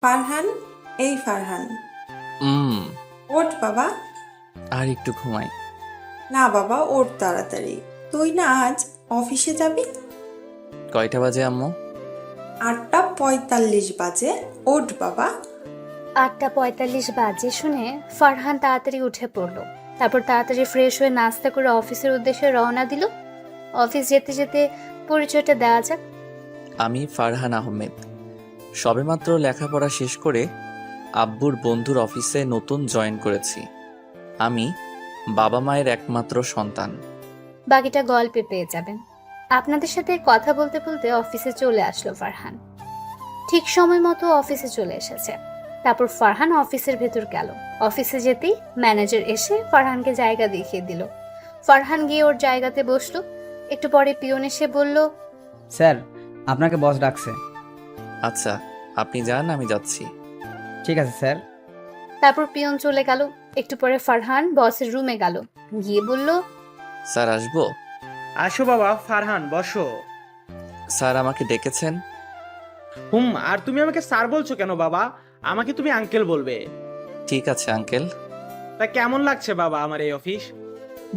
ফারহান, এই ফারহান, হুম। ওঠ বাবা। আর একটু ঘুমাই। না বাবা, ওঠ তাড়াতাড়ি। তুই না আজ অফিসে যাবি? কয়টা বাজে আম্মু? 8:45 বাজে। ওঠ বাবা। 8:45 বাজে শুনে ফারহান তাড়াতাড়ি উঠে পড়লো। তারপর তাড়াতাড়ি ফ্রেশ হয়ে নাস্তা করে অফিসের উদ্দেশ্যে রওনা দিল। অফিস যেতে যেতে পরিচয়টা দেওয়া যাক। আমি ফারহান আহমেদ। সবেমাত্র লেখাপড়া শেষ করে আব্বুর বন্ধুর অফিসে নতুন জয়েন করেছি। আমি বাবা মায়ের একমাত্র সন্তান। বাকিটা গল্পে পেয়ে যাবেন। আপনাদের সাথে কথা বলতে বলতে অফিসে চলে আসলো ফারহান। ঠিক সময় মতো অফিসে চলে এসেছে। তারপর ফারহান অফিসের ভেতর গেল। অফিসে যেতেই ম্যানেজার এসে ফারহানকে জায়গা দেখিয়ে দিল। ফারহান গিয়ে ওর জায়গাতে বসলো। একটু পরে পিয়ন এসে বলল, স্যার, আপনাকে বস ডাকছে। আচ্ছা, আপনি যান, আমি যাচ্ছি। ঠিক আছে স্যার। তারপর পিয়ন চলে গেল। একটু পরে ফারহান বসের রুমে গেল। গিয়ে বলল, স্যার আসবো? আসো বাবা ফারহান, বসো। স্যার আমাকে ডেকেছেন? আর তুমি আমাকে স্যার বলছো কেন বাবা? আমাকে তুমি আঙ্কেল বলবে। ঠিক আছে আঙ্কেল। তা কেমন লাগছে বাবা আমার এই অফিস?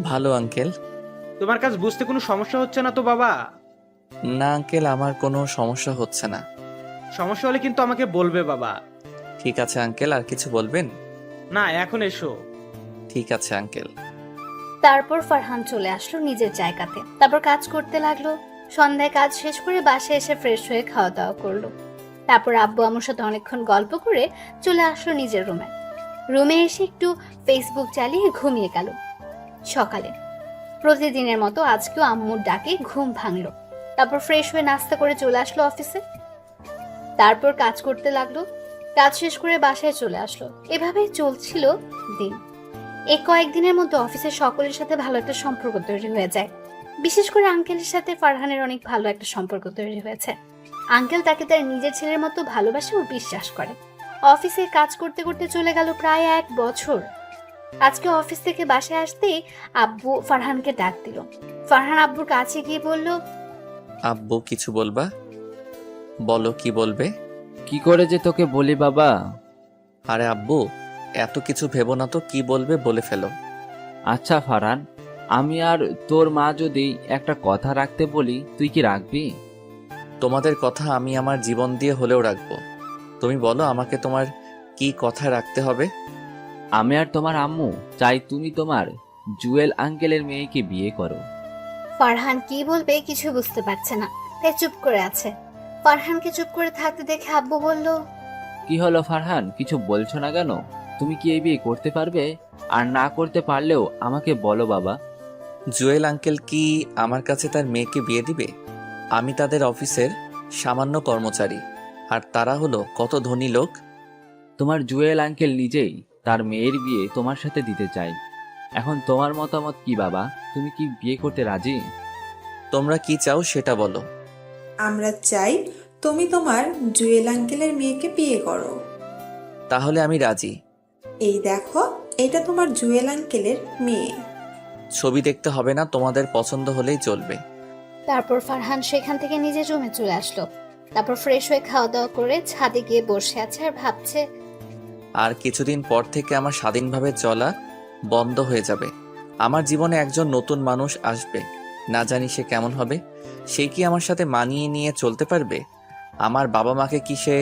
ভালো আঙ্কেল। তোমার কাজ বুঝতে কোনো সমস্যা হচ্ছে না তো বাবা? না আঙ্কেল, আমার কোনো সমস্যা হচ্ছে না। সমস্যা হলে কিন্তু আমাকে বলবে বাবা। ঠিক আছে আঙ্কেল, আর কিছু বলবেন? না, এখন এসো। ঠিক আছে আঙ্কেল। তারপর ফারহান চলে আসলো নিজের জায়গাতে। তারপর কাজ করতে লাগলো। সন্ধ্যায় কাজ শেষ করে বাসায় এসে ফ্রেশ হয়ে খাওয়া দাওয়া করলো। তারপর আব্বু আম্মুর সাথে অনেকক্ষণ গল্প করে চলে আসলো নিজের রুমে। রুমে এসে একটু ফেসবুক চালিয়ে ঘুমিয়ে গেল। সকালে প্রতিদিনের মতো আজকেও আম্মুর ডাকে ঘুম ভাঙলো। তারপর ফ্রেশ হয়ে নাস্তা করে চলে আসলো অফিসে। তারপর কাজ করতে লাগলো। কাজ শেষ করে বাসায় চলে আসলো। এভাবেই চলছিল দিন। এই কয়েকদিনের মধ্যে অফিসের সকলের সাথে ভালো একটা সম্পর্ক তৈরি হয়ে যায়। বিশেষ করে আঙ্কেলের সাথে ফারহানের অনেক ভালো একটা সম্পর্ক তৈরি হয়েছে। আঙ্কেল তাকে তার নিজের ছেলের মতো ভালোবাসে ও বিশ্বাস করে। অফিসে কাজ করতে করতে চলে গেল প্রায় 1 বছর। আজকে অফিস থেকে বাসায় আসতেই আব্বু ফারহানকে ডাক দিল। ফারহান আব্বুর কাছে গিয়ে বলল, আব্বু কিছু বলবা? বলো, কি বলবে? কি করে যে তোকে বলি বাবা। আরে আব্বু, এত কিছু ভেবো না তো, কি বলবে বলে ফেলো। আচ্ছা ফারহান, আমি আর তোর মা যদি একটা কথা রাখতে বলি, তুই কি রাখবি? তোমাদের কথা আমি আমার জীবন দিয়ে হলেও রাখবো। তুমি বলো আমাকে তোমার কি কথা রাখতে হবে? আমি আর তোমার আম্মু চাই তুমি তোমার জুয়েল আঙ্কেলের মেয়েকে বিয়ে করো। ফারহান কি বলবে কিছু বুঝতে পারছে না, তাই চুপ করে আছে। ফারহানকে চুপ করে থাকতে দেখে আব্বু বলল, কি হলো ফারহান, কিছু বলছো না কেন? তুমি কি এই বিয়ে করতে পারবে? আর না করতে পারলেও আমাকে বলো বাবা। জুয়েল আঙ্কেল কি আমার কাছে তার মেয়েকে বিয়ে দিবে? আমি তাদের অফিসের সামান্য কর্মচারী, আর তারা হলো কত ধনী লোক। তোমার জুয়েল আঙ্কেল নিজেই তার মেয়ের বিয়ে তোমার সাথে দিতে চাই। এখন তোমার মতামত কি বাবা? তুমি কি বিয়ে করতে রাজি? তোমরা কি চাও সেটা বলো। আমরা চাই তুমি তোমার জুয়েল আঙ্কেলের মেয়েকে বিয়ে করো। তাহলে আমি রাজি। এই দেখো, এটা তোমার জুয়েল আঙ্কেলের মেয়ে। ছবি দেখতে হবে না, তোমাদের পছন্দ হলেই চলবে। তারপর ফারহান সেখান থেকে নিজের রুমে চলে আসলো। তারপর ফ্রেশ হয়ে খাওয়া দাওয়া করে ছাদে গিয়ে বসে আছে আর ভাবছে, আর কিছুদিন পর থেকে আমার স্বাধীনভাবে চলা বন্ধ হয়ে যাবে। আমার জীবনে একজন নতুন মানুষ আসবে, না জানি সে কেমন হবে। সে কি আমার সাথে মানিয়ে নিয়ে চলতে পারবে? আমার বাবা মাকে কি সে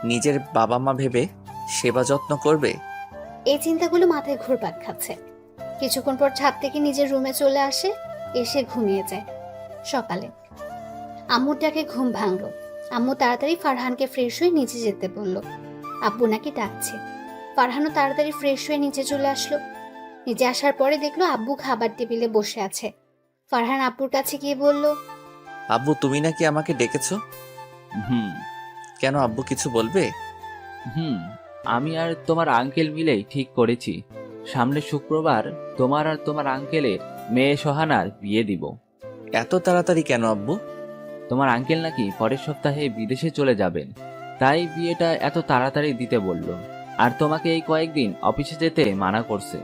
নিজের বাবা মা ভেবে সেবা যত্ন করবে? এই চিন্তাগুলো মাথায় ঘুরপাক খাচ্ছে। কিছুক্ষণ পর ছাদ থেকে নিজের রুমে চলে আসে, এসে ঘুমিয়ে যায়। সকালে আম্মুর ডাকে ঘুম ভাঙলো। আম্মু তাড়াতাড়ি ফারহানকে ফ্রেশ হয়ে নিচে যেতে বলল। আব্বু নাকি ডাকছে। ফারহানও তাড়াতাড়ি ফ্রেশ হয়ে নিচে চলে আসলো। নিচে আসার পরে দেখলো আব্বু খাবার টেবিলে বসে আছে। ফারহান আব্বুর কাছে গিয়ে বলল, আব্বু, তুমি নাকি আমাকে ডেকেছো? হুম কেন আব্বু, কিছু বলবে? হুম আমি আর তোমার আঙ্কেল মিলেই ঠিক করেছি, সামনে শুক্রবার তোমার আর তোমার আঙ্কেলের মেয়ে সোহানার বিয়ে দিব। এত তাড়াতাড়ি কেন আব্বু? তোমার আঙ্কেল নাকি পরের সপ্তাহে বিদেশে চলে যাবেন, তাই বিয়েটা এত তাড়াতাড়ি দিতে বলল। আর তোমাকে এই কয়েকদিন অফিসে যেতে মানা করছে।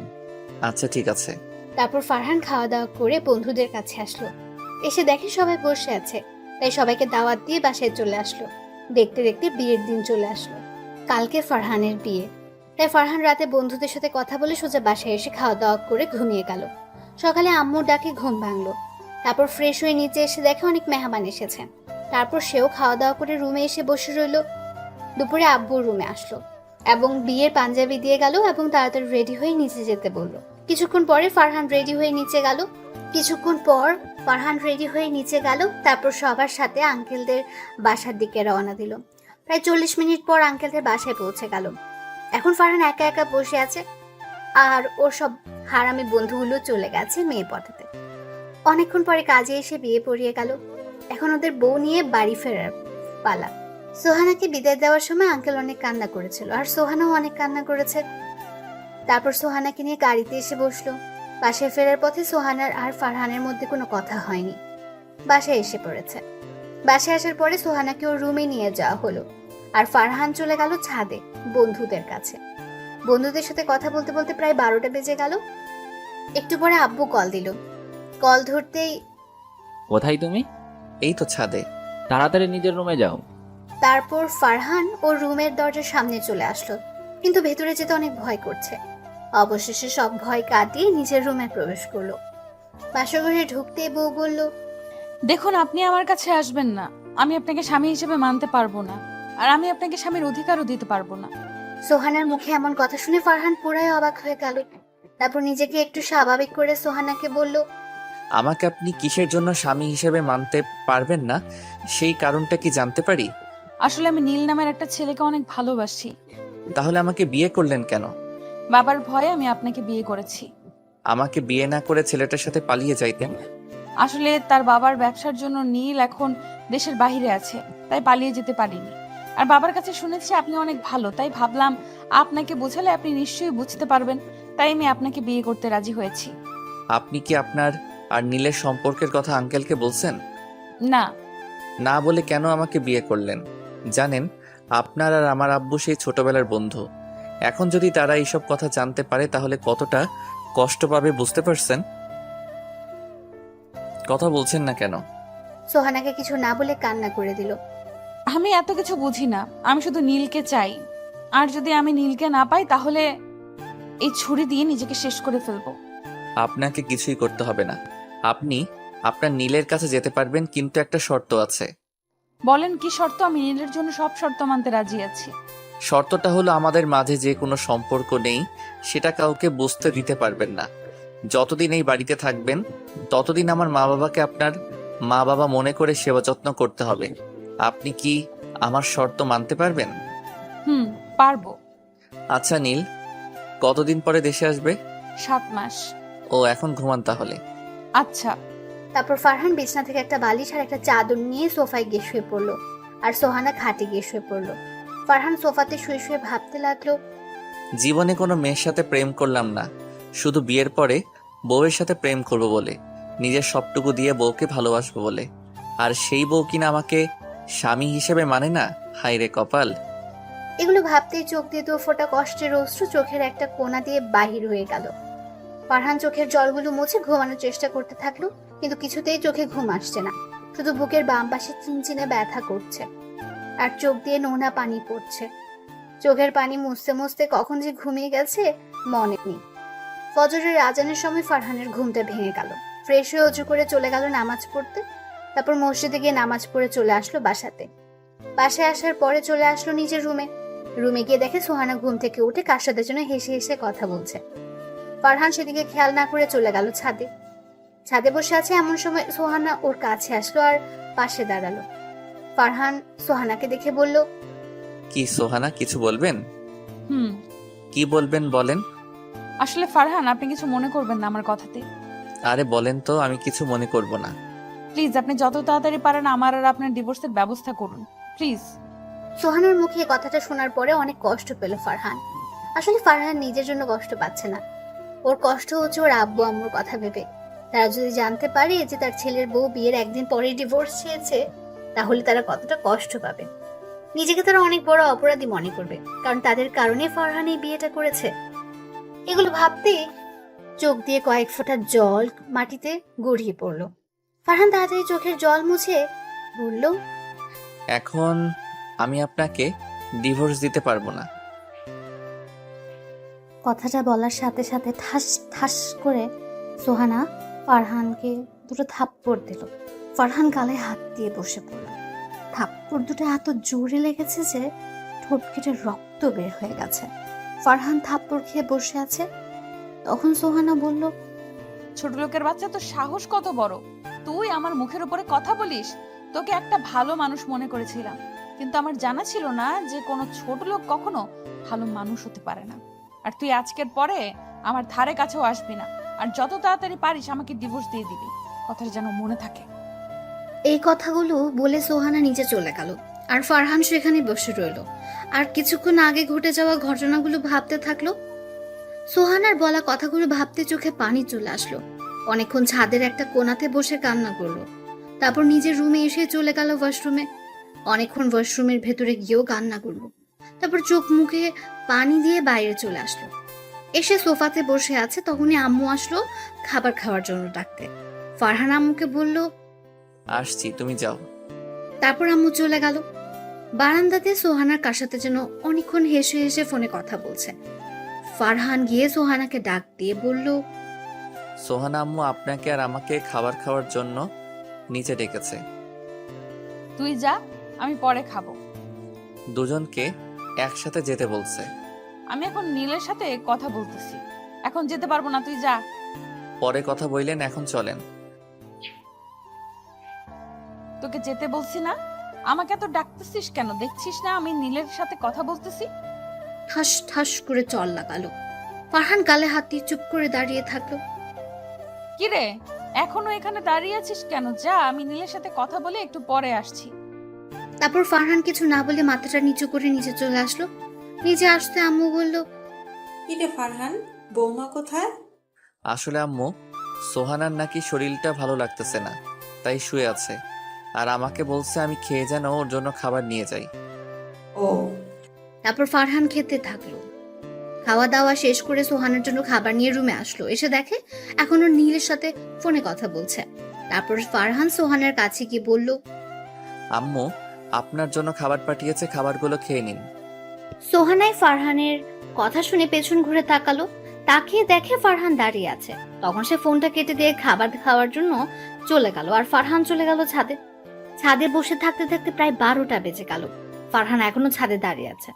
আচ্ছা ঠিক আছে। তারপর ফারহান খাওয়া দাওয়া করে বন্ধুদের কাছে আসলো। এসে দেখে সবাই বসে আছে, তাই সবাইকে দাওয়াত দিয়ে বাসায় চলে আসলো। দেখতে দেখতে বিয়ের দিন চলে আসলো। কালকে ফারহানের বিয়ে, তাই ফারহান রাতে বন্ধুদের সাথে কথা বলে সোজা বাসায় এসে খাওয়া দাওয়া করে ঘুমিয়ে গেল। সকালে আম্মুর ডাকে ঘুম ভাঙলো। তারপর ফ্রেশ হয়ে নিচে এসে দেখে অনেক মেহমান এসেছে। তারপর সেও খাওয়া দাওয়া করে রুমে এসে বসে রইল। দুপুরে আব্বুর রুমে আসলো এবং বিয়ের পাঞ্জাবি দিয়ে গেল এবং তাড়াতাড়ি রেডি হয়ে নিচে যেতে বলল। কিছুক্ষণ পর ফারহান রেডি হয়ে নিচে গেল। তারপর সবার সাথে আঙ্কেলদের বাসার দিকে রওনা দিল। প্রায় 40 মিনিট পর আঙ্কেলদের বাসায় পৌঁছে গেল। এখন ফারহান একা একা বসে আছে আর ওর সব হারামি বন্ধুগুলো চলে গেছে মেয়ে পটাতে। অনেকক্ষণ পরে কাজে এসে বিয়ে পড়িয়ে গেল। এখন ওদের বউ নিয়ে বাড়ি ফেরার পালা। সোহানাকে বিদায় দেওয়ার সময় আঙ্কেল অনেক কান্না করেছিল আর সোহানাও অনেক কান্না করেছে। তারপর সোহানাকে নিয়ে গাড়িতে এসে বসলো। বাসায় ফেরার পথে সোহানার আর ফারহানের মধ্যে কোনো কথা হয়নি। বাসায় এসে পড়েছে। বাসায় আসার পরে সোহানাকে ওর রুমে নিয়ে যাওয়া হলো আর ফারহান চলে গেল ছাদে বন্ধুদের কাছে। বন্ধুদের সাথে কথা বলতে বলতে প্রায় 12টা বেজে গেল। একটু পরে আব্বু কল দিল। কল ধরতেই, কোথায় তুমি? এই তো ছাদে। তাড়াতাড়ি নিজের রুমে যাও। তারপর ফারহান ওর রুমের দরজার সামনে চলে আসলো, কিন্তু ভেতরে যেতে অনেক ভয় করছে। অবশেষে সব ভয় কাটিয়ে নিজের রুমে প্রবেশ করলো। বাসঘরে ঢুকতেই বউ বলল, দেখুন, আপনি আমার কাছে আসবেন না। আমি আপনাকে স্বামী হিসেবে মানতে পারবো না, আর আমি আপনাকে স্বামীর অধিকারও দিতে পারবো না। সোহানার মুখে এমন কথা শুনে ফারহান পুরাই অবাক হয়ে গেল। তারপর নিজেকে একটু স্বাভাবিক করে সোহানাকে বলল, আমাকে আপনি কিসের জন্য স্বামী হিসেবে মানতে পারবেন না, সেই কারণটা কি জানতে পারি? আসলে আমি নীল নামের একটা ছেলেকে অনেক ভালোবাসি। তাহলে আমাকে বিয়ে করলেন কেন? বাবার ভয়ে আমি আপনাকে বিয়ে করেছি। আমাকে বিয়ে না করে ছেলেটার সাথে পালিয়ে যাইতেন। আসলে তার বাবার ব্যবসার জন্য নীল এখন দেশের বাইরে আছে, তাই পালিয়ে যেতে পারিনি। আর বাবার কাছে শুনেছি আপনি অনেক ভালো, তাই ভাবলাম আপনাকে বোঝালে আপনি নিশ্চয়ই বুঝতে পারবেন, তাই আমি আপনাকে বিয়ে করতে রাজি হয়েছি। আপনি কি আপনার আর নীলের সম্পর্কের কথা আঙ্কেলকে বলছেন? না। না বলে কেন আমাকে বিয়ে করলেন? জানেন, আপনার আর আমার আব্বু সেই ছোটবেলার বন্ধু। এখন যদি তারা এইসব কথা জানতে পারে তাহলে কতটা কষ্ট পাবে বুঝতে পারছেন? কথা বলছেন না কেন? সোহানাকে কিছু না বলে কান্না করে দিল। আমি এত কিছু বুঝি না, আমি শুধু নীলকে চাই। আর যদি আমি নীলকে না পাই তাহলে এই ছুরি দিয়ে নিজেকে শেষ করে ফেলবো। আপনাকে কিছুই করতে হবে না। আপনি আপনার নীলের কাছে যেতে পারবেন, কিন্তু একটা শর্ত আছে। বলেন কি শর্ত? আমি নীলের জন্য সব শর্ত মানতে রাজি আছি। শর্তটা হলো আমাদের মাঝে যে কোনো সম্পর্ক নেই সেটা কাউকে বুঝতে দিতে পারবেন না। যতদিন এই বাড়িতে থাকবেন ততদিন আমার মা বাবাকে আপনার মা বাবা মনে করে সেবা যত্ন করতে হবে। আপনি কি আমার শর্ত মানতে পারবেন? পারবো। আচ্ছা নীল, কতদিন পরে দেশে আসবে? 7 মাস। ও, এখন ঘুমান তাহলে। আচ্ছা। তারপর ফারহান বিছনা থেকে একটা বালিশ আর একটা চাদর নিয়ে সোফায় গিয়ে শুয়ে পড়লো আর সোহানা খাটে গিয়ে শুয়ে পড়লো। ফারহান সোফাতে শুয়ে শুয়ে ভাবতে লাগলো, জীবনে কোনো মেয়ের সাথে প্রেম করলাম না, শুধু বিয়ের পরে বউয়ের সাথে প্রেম করব বলে, নিজের সবটুকু দিয়ে বউকে ভালোবাসবো বলে। আর সেই বউ কিনা আমাকে স্বামী হিসেবে মানে না। হায় রে কপাল। এগুলো ভাবতেই চোখ দিয়ে 2 ফোঁটা কষ্টের অশ্রু চোখের একটা কোণা দিয়ে বাহির হয়ে গেল। ফারহান চোখের জলগুলো মুছে ঘুমানোর চেষ্টা করতে থাকলো, কিন্তু কিছুতেই চোখে ঘুম আসছে না। শুধু বুকের বাম পাশে চিনচিনে ব্যথা করছে আর চোখ দিয়ে নোনা পানি পড়ছে। চোখের পানি মুছতে মুছতে কখন যে ঘুমিয়ে গেছে মনে নেই। ফজরের আজানের সময় ফারহানের ঘুমটা ভেঙে গেল। ফ্রেশ হয়ে অজু করে চলে গেল নামাজ পড়তে। তারপর মসজিদে গিয়ে নামাজ পড়ে চলে আসলো বাসাতে। বাসায় আসার পরে চলে আসলো নিজের রুমে গিয়ে দেখে সোহানা ঘুম থেকে উঠে কার সাথে যেন হেসে হেসে কথা বলছে। ফারহান সেদিকে খেয়াল না করে চলে গেল ছাদে বসে আছে। এমন সময় সোহানা ওর কাছে আসলো আর পাশে দাঁড়ালো। ফারহান সোহানাকে দেখে বলল, কি সোহানা, কিছু বলবেন? কি বলবেন বলেন। আসলে ফারহান, আপনি কিছু মনে করবেন না আমার কথাতে। আরে বলেন তো, আমি কিছু মনে করব না। প্লিজ, আপনি যত তাড়াতাড়ি পারেন আমার আর আপনার ডিভোর্সের ব্যবস্থা করুন, প্লিজ। সোহানার মুখে কথাটা শোনার পরে অনেক কষ্ট পেল ফারহান। আসলে ফারহান নিজের জন্য কষ্ট পাচ্ছে না, ওর কষ্ট হচ্ছে ওর আব্বু আম্মুর কথা ভেবে। তারা যদি জানতে পারে যে তার ছেলের বউ বিয়ের একদিন পরে ডিভোর্স চেয়েছে, তাহলে তারা কতটা কষ্ট পাবে। নিজেকে তারা অনেক বড় অপরাধী মনে করবে, কারণ তাদের কারণে ফারহান এই বিয়েটা করেছে। এগুলো ভাবতে চোখ দিয়ে কয়েক ফোঁটা জল মাটিতে গড়িয়ে পড়লো। ফারহান তাড়াতাড়ি চোখের জল মুছে বলল, এখন আমি আপনাকে ডিভোর্স দিতে পারবো না। কথাটা বলার সাথে সাথে ঠাস ঠাস করে সোহানা ফারহানকে দুটো থাপ্পড় দিল। ফারহান গালে হাত দিয়ে বসে পড়ল। থাপ্পড় দুটো এত জোরে লেগেছে যে ঠোঁট কেটে রক্ত বের হয়ে গেছে। ফারহান থাপ্পড় খেয়ে বসে আছে। তখন সোহানা বলল, ছোট লোকের বাচ্চা, তো সাহস কত বড়! তুই আমার মুখের উপরে কথা বলিস? তোকে একটা ভালো মানুষ মনে করেছিলাম, কিন্তু আমার জানা ছিল না যে কোনো ছোট লোক কখনো ভালো মানুষ হতে পারে না। আর তুই আজকের পরে আমার ধারে কাছেও আসবি না, আর যত তাড়াতাড়ি পারিস আমাকে ডিভোর্স দিয়ে দিবি। কথাটা যেন মনে থাকে। এই কথাগুলো বলে সোহানা নিচে চলে গেল, আর ফারহান সেখানে বসে রইল আর কিছুক্ষণ আগে ঘটে যাওয়া ঘটনাগুলো ভাবতে থাকলো। সোহানার বলা কথাগুলো ভাবতে চোখে পানি চলে আসলো। অনেকক্ষণ ছাদের একটা কোণাতে বসে কান্না করলো। তারপর নিজের রুমে এসে চলে গেল ওয়াশরুমে। অনেকক্ষণ ওয়াশরুমের ভেতরে গিয়েও কান্না করলো। তারপর চোখ মুখে পানি দিয়ে বাইরে চলে আসলো। এসে সোফাতে বসে আছে, তখনই আম্মু আসলো খাবার খাওয়ার জন্য ডাকতে। ফারহান আম্মুকে বলল, আসছি, তুমি যাও। তারপর আম্মু চলে গেল। বারান্দাতে সোহানার কার সাথে যেন অনেকক্ষণ হেসে হেসে ফোনে কথা বলছে। ফারহান গিয়ে সোহানাকে ডাক দিয়ে বলল, সোহানা আম্মু আপনাকে আর আমাকে খাবার খাওয়ার জন্য নিচে ডেকেছে। তুই যা, আমি পরে খাবো। দুজনকে একসাথে যেতে বলছে। আমি এখন নীলের সাথে কথা বলতেছি, এখন যেতে পারবো না, তুই যা। পরে কথা বললেন, এখন চলেন। তোকে যেতে বলছি না? আমাকে এত ডাকতেছিস কেন? দেখছিস না আমি নীলের সাথে কথা বলতেছি? ঠাস ঠাস করে চল লাগালো। ফারহান গালে হাত দিয়ে চুপ করে দাঁড়িয়ে থাকলো। কিরে, এখনো এখানে দাঁড়িয়ে আছিস কেন? যা, আমি নীলের সাথে কথা বলে একটু পরে আসছি। তারপর ফারহান কিছু না বলে মাথাটা নিচু করে নিচে চলে আসলো। নিচে আসতে আম্মু বলল, কিরে ফারহান, বৌমা কোথায়? আসলে আম্মু, সোহানার নাকি শরীরটা ভালো লাগতেছে না, তাই শুয়ে আছে। আর আমাকে বলছে আমি খেয়ে যেন ওর জন্য খাবার নিয়ে যাই। ও, তারপর ফারহান খেতে থাকলো। খাওয়া দাওয়া শেষ করে সোহানের জন্য খাবার নিয়ে রুমে আসলো। এসে দেখে এখনো নীলের সাথে ফোনে কথা বলছে। তারপর ফারহান সোহানের কাছে গিয়ে বলল, আম্মু আপনার জন্য খাবার পাঠিয়েছে, খাবারগুলো খেয়ে নিন। সোহানাই ফারহানের কথা শুনে পেছন ঘুরে তাকালো। তাকিয়ে দেখে ফারহান দাঁড়িয়ে আছে। তখন সে ফোনটা কেটে দিয়ে খাবার খাওয়ার জন্য চলে গেল, আর ফারহান চলে গেল ছাদে। ছাদে বসে থাকতে থাকতে প্রায় 12টা বেজে গেল। ফারহান এখনো ছাদে দাঁড়িয়ে আছে।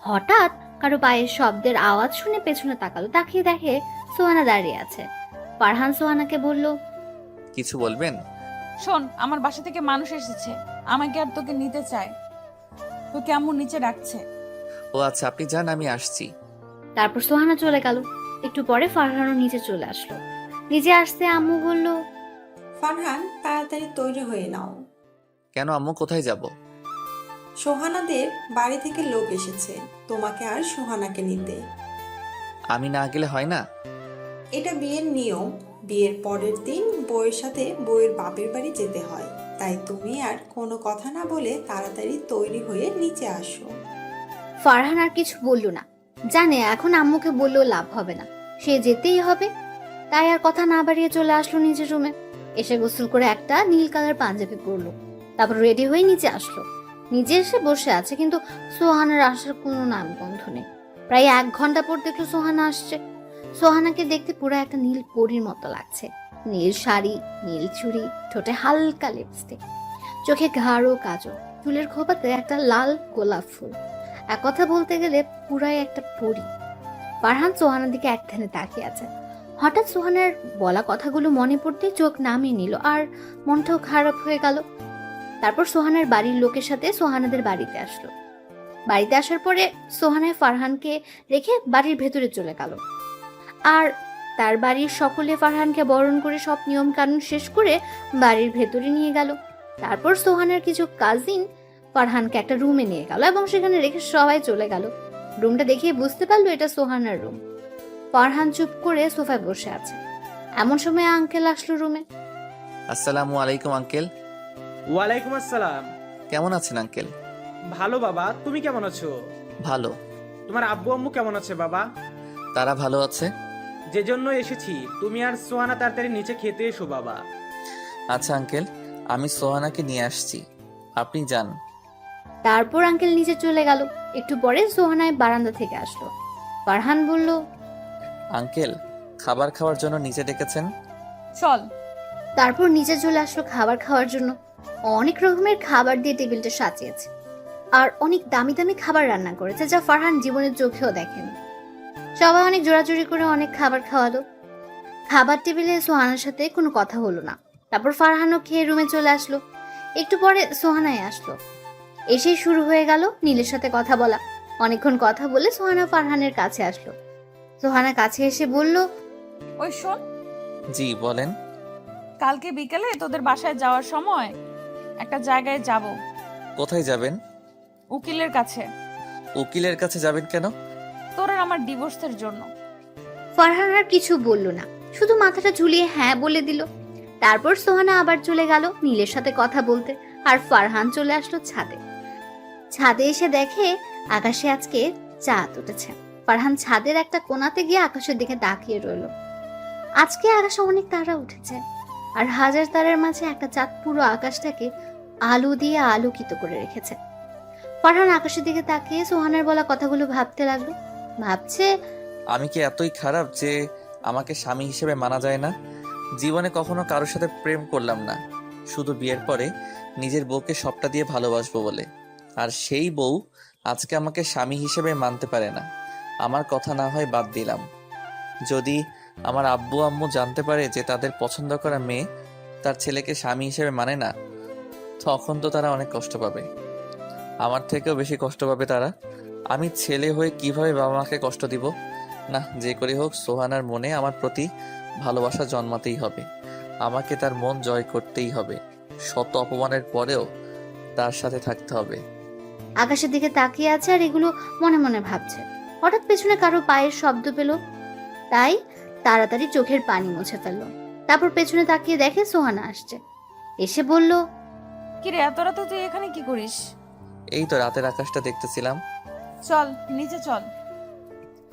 হঠাৎ কারো পায়ের শব্দের আওয়াজ শুনে পেছনে তাকালো। তাকিয়ে দেখে সোহানা দাঁড়িয়ে আছে। ফারহান সোহানাকে বলল, কিছু বলবেন? শোন, আমার বাসা থেকে মানুষ এসেছে, আমাকে আর তোকে নিতে চায়। তোকে আম্মু নিচে ডাকছে। ও আচ্ছা, আপনি যান, আমি আসছি। তারপর সোহানা চলে গেল। একটু পরে ফারহানও নিচে চলে আসলো। নিচে আসতে আম্মু বলল, ফারহান তাড়াতাড়ি তৈরি হয়ে নাও। কেন আম্মু, কোথায় যাব? সোহানাদের বাড়ি থেকে লোক এসেছে তোমাকে আর সোহানাকে নিতে। আমি না গেলে হয় না? এটা বিয়ের নিয়ম। বিয়ের পরের দিন বউয়ের সাথে বউয়ের বাপের বাড়ি যেতে হয়, তাই তুমি আর কোনো কথা না বলে তাড়াতাড়ি তৈরি হয়ে নিচে আসো। ফারহান আর কিছু বলল না। জানে এখন আম্মুকে বললেও লাভ হবে না, সে যেতেই হবে। তাই আর কথা না বাড়িয়ে চলে আসলো নিজের রুমে। এসে গোসল করে একটা নীল কালার পাঞ্জাবি পরলো। তারপর রেডি হয়ে নিচে আসলো। নিজে এসে বসে আছে, কিন্তু সোহানার আসার কোনো নামগন্ধ নেই। প্রায় 1 ঘন্টা পর দেখলো সোহানা আসছে। সোহানাকে দেখতে পুরো একটা নীল পরীর মতো লাগছে। নীল শাড়ি, নীল চুড়ি, ঠোঁটে হালকা লিপস্টিক, চোখে গাঢ় কাজল, চুলের খোপাতে একটা লাল গোলাপ ফুল। এক কথা বলতে গেলে পুরাই একটা পরী। ফারহান সোহানার দিকে এক ধ্যানে তাকিয়ে আছে। হঠাৎ সোহানার বলা কথাগুলো মনে পড়তে চোখ নামিয়ে নিল, আর মনটাও খারাপ হয়ে গেল। তারপর সোহানার বাড়ির লোকের সাথে সোহানাদের বাড়িতে আসলো। বাড়িতে আসার পরে সোহানায় ফারহানকে রেখে বাড়ির ভেতরে চলে গেল। আর তার বাড়ির সকলে ফারহানকে বরণ করে সব নিয়ম কানুন শেষ করে বাড়ির ভেতরে নিয়ে গেল। তারপর সোহানার কিছু কাজিন ফারহানকে একটা রুমে নিয়ে গেল এবং সেখানে রেখে সবাই চলে গেল। রুমটা দেখে বুঝতে পারলো এটা সোহানার রুম। ফারহান চুপ করে সোফায় বসে আছে। এমন সময় আঙ্কেল আসলো রুমে। আসসালামু আলাইকুম আঙ্কেল। ওয়ালাইকুম আসসালাম। কেমন আছেন আঙ্কেল? ভালো বাবা, তুমি কেমন আছো? ভালো। তোমার আব্বু আম্মু কেমন আছে বাবা? তারা ভালো আছে। যে জন্য এসেছি, তুমি আর সোহানা তাড়াতাড়ি নিচে খেতে এসো বাবা। আচ্ছা আঙ্কেল, আমি সোহানাকে নিয়ে আসছি, আপনি যান। তারপর আঙ্কেল নিচে চলে গেল। একটু পরে সোহানায় বারান্দা থেকে আসলো। ফারহান বলল, আঙ্কেল, খাবার খাওয়ার জন্য নিচে ডেকেছেন? চল। তারপর নিচে চলে আসলো খাবার খাওয়ার জন্য। অনেক রকমের খাবার দিয়ে টেবিলটা সাজিয়েছে, আর অনেক দামি দামি খাবার রান্না করেছে, যা ফারহান জীবনের চোখেও দেখেনি। সবাই অনেক জোরাজুরি করে অনেক খাবার খাওয়ালো। খাবার টেবিলে সোহানার সাথে কোনো কথা হলো না। তারপর ফারহানও খেয়ে রুমে চলে আসলো। একটু পরে সোহানায় আসলো। এসেই শুরু হয়ে গেল নীলের সাথে কথা বলা। অনেকক্ষণ কথা বলে সোহানা ফারহানের কাছে আসলো। সোহানা কাছে এসে বলল, ওই শোন, জি বলেন। কালকে বিকেলে তোদের বাসায় যাওয়ার সময় একটা জায়গায় যাব, কোথায় যাবেন? উকিলের কাছে। উকিলের কাছে যাবেন কেন? তোর আর আমার ডিভোর্সের জন্য। ফারহান আর কিছু বলল না, শুধু মাথাটা ঝুলিয়ে হ্যাঁ বলে দিল। তারপর সোহানা আবার চলে গেল নীলের সাথে কথা বলতে, আর ফারহান চলে আসলো ছাদে। ছাদে এসে দেখে আকাশে আজকে চাঁদ উঠেছে। ফারহান ছাদের একটা কোণাতে গিয়ে আকাশের দিকে তাকিয়ে রইল। আজকে আকাশে অনেক তারা উঠেছে, আর হাজার তারার মাঝে একটা চাঁদ পুরো আকাশটাকে আলো দিয়ে আলোকিত করে রেখেছে। ফারহান আকাশের দিকে তাকিয়ে সোহানার বলা কথাগুলো ভাবতে লাগলো। ভাবছে, আমি কি এতই খারাপ যে আমাকে স্বামী হিসেবে মানা যায় না? জীবনে কখনো কারোর সাথে প্রেম করলাম না, শুধু বিয়ের পরে নিজের বউকে সবটা দিয়ে ভালোবাসবো বলে। আর সেই বউ আজকে আমাকে স্বামী হিসেবে মানতে পারে না। আমার কথা না হয় বাদ দিলাম, যদি আমার আব্বু আম্মু জানতে পারে যে তাদের পছন্দ করা মেয়ে তার ছেলেকে স্বামী হিসেবে মানে না, তখন তো তারা অনেক কষ্ট পাবে। আমার থেকেও বেশি কষ্ট পাবে তারা। আমি ছেলে হয়ে কিভাবে বাবা মাকে কষ্ট দিব? না, যে করে হোক সোহানার মনে আমার প্রতি ভালোবাসা জন্মাতেই হবে। আমাকে তার মন জয় করতেই হবে। শত অপমানের পরেও তার সাথে থাকতে হবে। আকাশের দিকে তাকিয়ে আছে আর এগুলো মনে মনে ভাবছে। হঠাৎ পেছনে কারো পায়ের শব্দ পেল, তাই তাড়াতাড়ি চোখের পানি মুছে ফেললো। তারপর পেছনে তাকিয়ে দেখে সোহানা আসছে। এসে বলল, কিরে, এত রাতে তুই এখানে কি করিস? এই তো রাতের আকাশটা দেখতেছিলাম। চল নিচে চল।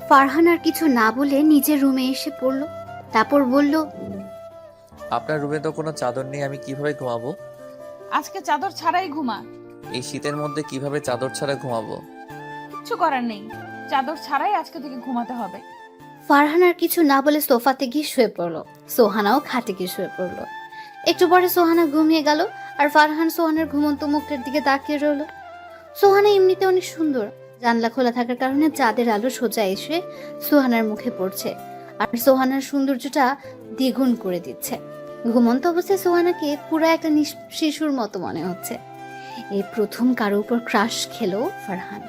ফারহান আর কিছু না বলে নিজের রুমে এসে পড়ল। তারপর বলল, আপনার রুমে তো কোনো চাদর নেই, আমি কিভাবে ঘুমাবো? আজকে চাদর ছাড়াই ঘুমা। এই শীতের মধ্যে কিভাবে চাদর ছাড়া ঘুমাবো? কিচ্ছু করার নেই, চাদর ছাড়াই আজকে থেকে ঘুমাতে হবে। ফারহান আর কিছু না বলে সোফাতে গিয়ে শুয়ে পড়লো। সোহানাও খাটে গিয়ে শুয়ে পড়লো। একটু পরে সোহানা ঘুমিয়ে গেল, আর ফারহান সোহানার ঘুমন্ত মুখের দিকে তাকিয়ে রইল। সোহানা এমনিতে অনেক সুন্দর। জানলা খোলা থাকার কারণে চাঁদের আলো সোজা এসে সোহানার মুখে পড়ছে, আর সোহানার সৌন্দর্যটা দ্বিগুণ করে দিচ্ছে। ঘুমন্ত অবস্থায় সোহানাকে পুরো একটা শিশুর মতো মনে হচ্ছে। এই প্রথম কারো উপর ক্রাশ খেলো ফারহান,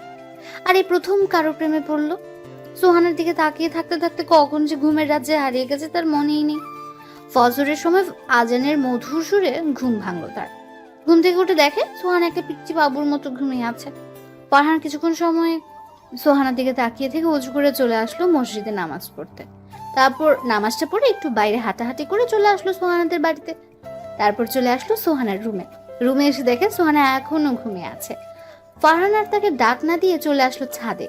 আর এই প্রথম কারো প্রেমে পড়লো। সোহানার দিকে তাকিয়ে থাকতে থাকতে কখন যে ঘুমের রাজ্যে হারিয়ে গেছে তার মনেই নেই। ফজরের সময় আজানের মধুর সুরে ঘুম ভাঙলো তার। ঘুম থেকে উঠে দেখে সোহানা একটা পিচ্চি বাবুর মতো ঘুমিয়ে আছে। ফারহান কিছুক্ষণ সময় সোহানার দিকে তাকিয়ে থেকে উজু করে চলে আসলো মসজিদে নামাজ পড়তে। তারপর নামাজটা পড়ে একটু বাইরে হাঁটাহাঁটি করে চলে আসলো সোহানাদের বাড়িতে। তারপর চলে আসলো সোহানার রুমে এসে দেখে সোহানা এখনো ঘুমিয়ে আছে। ফারহান আর তাকে ডাক না দিয়ে চলে আসলো ছাদে।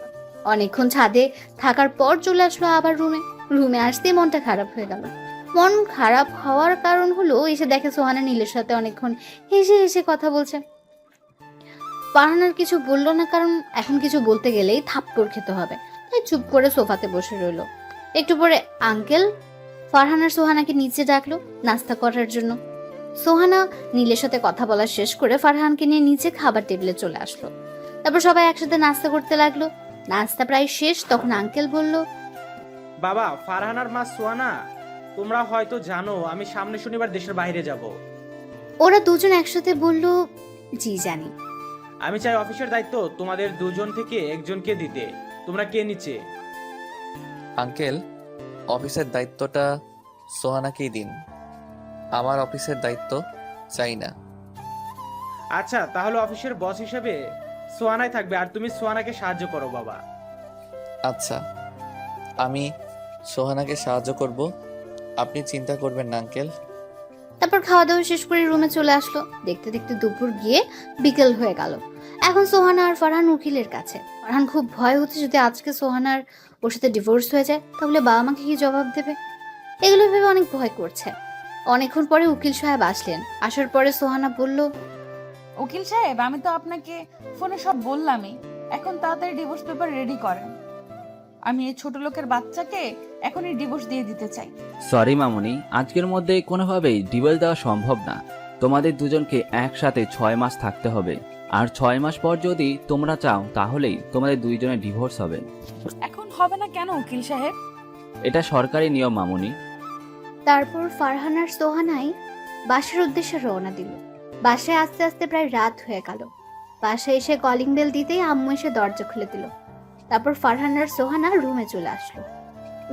অনেকক্ষণ ছাদে থাকার পর চলে আসলো আবার রুমে আসতেই মনটা খারাপ হয়ে গেল। মন খারাপ হওয়ার কারণ হলো এসে দেখে সোহানা নীলের সাথে অনেকক্ষণ হেসে হেসে কথা বলছে। ফারহান আর কিছু বললো না, কারণ এখন কিছু বলতে গেলেই থাপ্পড় খেতে হবে, তাই চুপ করে সোফাতে বসে রইলো। একটু পরে আঙ্কেল ফারহান আর সোহানাকে নিচে ডাকলো নাস্তা করার জন্য। সোহানা নীলের সাথে কথা বলা শেষ করে ফারহানকে নিয়ে নিচে খাবার টেবিলে চলে আসলো। তারপর সবাই একসাথে নাস্তা করতে লাগলো। নাস্তা প্রায় শেষ, তখন আঙ্কেল বলল, বাবা, ফারহান আর মা সোহানা, তোমরা হয়তো জানো আমি সামনে শনিবার দেশের বাইরে যাব। ওরা দুজন একসাথে বলল, জি জানি। আমি চাই অফিসের দায়িত্ব তোমাদের দুজন থেকে একজনকে দিতে। তোমরা কে নিচে? আঙ্কেল, অফিসের দায়িত্বটা সোহানাকেই দিন। আমার অফিসের দায়িত্ব চাই না। আচ্ছা, তাহলে অফিসের বস হিসেবে সোহানাই থাকবে, আর তুমি সোহানাকে সাহায্য করো বাবা। আচ্ছা, আমি সোহানাকে সাহায্য করব, আপনি চিন্তা করবেন না আঙ্কেল। তারপর খাওয়া দাওয়া শেষ করে রুমে চলে আসলো। দেখতে দেখতে দুপুর গিয়ে বিকেল হয়ে গেল। এখন সোহানা আর ফারহান উকিলের কাছে। ফারহান খুব ভয় হচ্ছে যদি আজকে সোহানার ওর সাথে ডিভোর্স হয়ে যায় তাহলে বাবা মাকে কি জবাব দেবে, এগুলো ভেবে অনেক ভয় করছে। অনেকক্ষণ পরে উকিল সাহেব আসলেন। আসার পরে সোহানা বলল, উকিল সাহেব, আমি তো আপনাকে ফোনে সব বললামই। এখন তাড়াতাড়ি ডিভোর্স পেপার রেডি করেন। আমি এই ছোট লোকের বাচ্চাকে এখনই ডিভোর্স দিয়ে দিতে চাই। সরি মামুনি, আজকের মধ্যে কোনোভাবেই ডিভোর্স দেওয়া সম্ভব না। তোমাদের দুজনকে একসাথে 6 মাস থাকতে হবে, আর 6 মাস পর যদি তোমরা চাও তাহলেই তোমাদের দুইজনের ডিভোর্স হবে। এখন হবে না কেন উকিল সাহেব? এটা সরকারি নিয়ম মামুনি। তারপর ফারহান আর সোহানাই বাসার উদ্দেশ্যে রওনা দিল। বাসায় আস্তে আস্তে প্রায় রাত হয়ে গেল। বাসায় এসে কলিং বেল দিতেই আম্মু এসে দরজা খুলে দিল। তারপর ফারহান আর সোহানা রুমে চলে আসলো।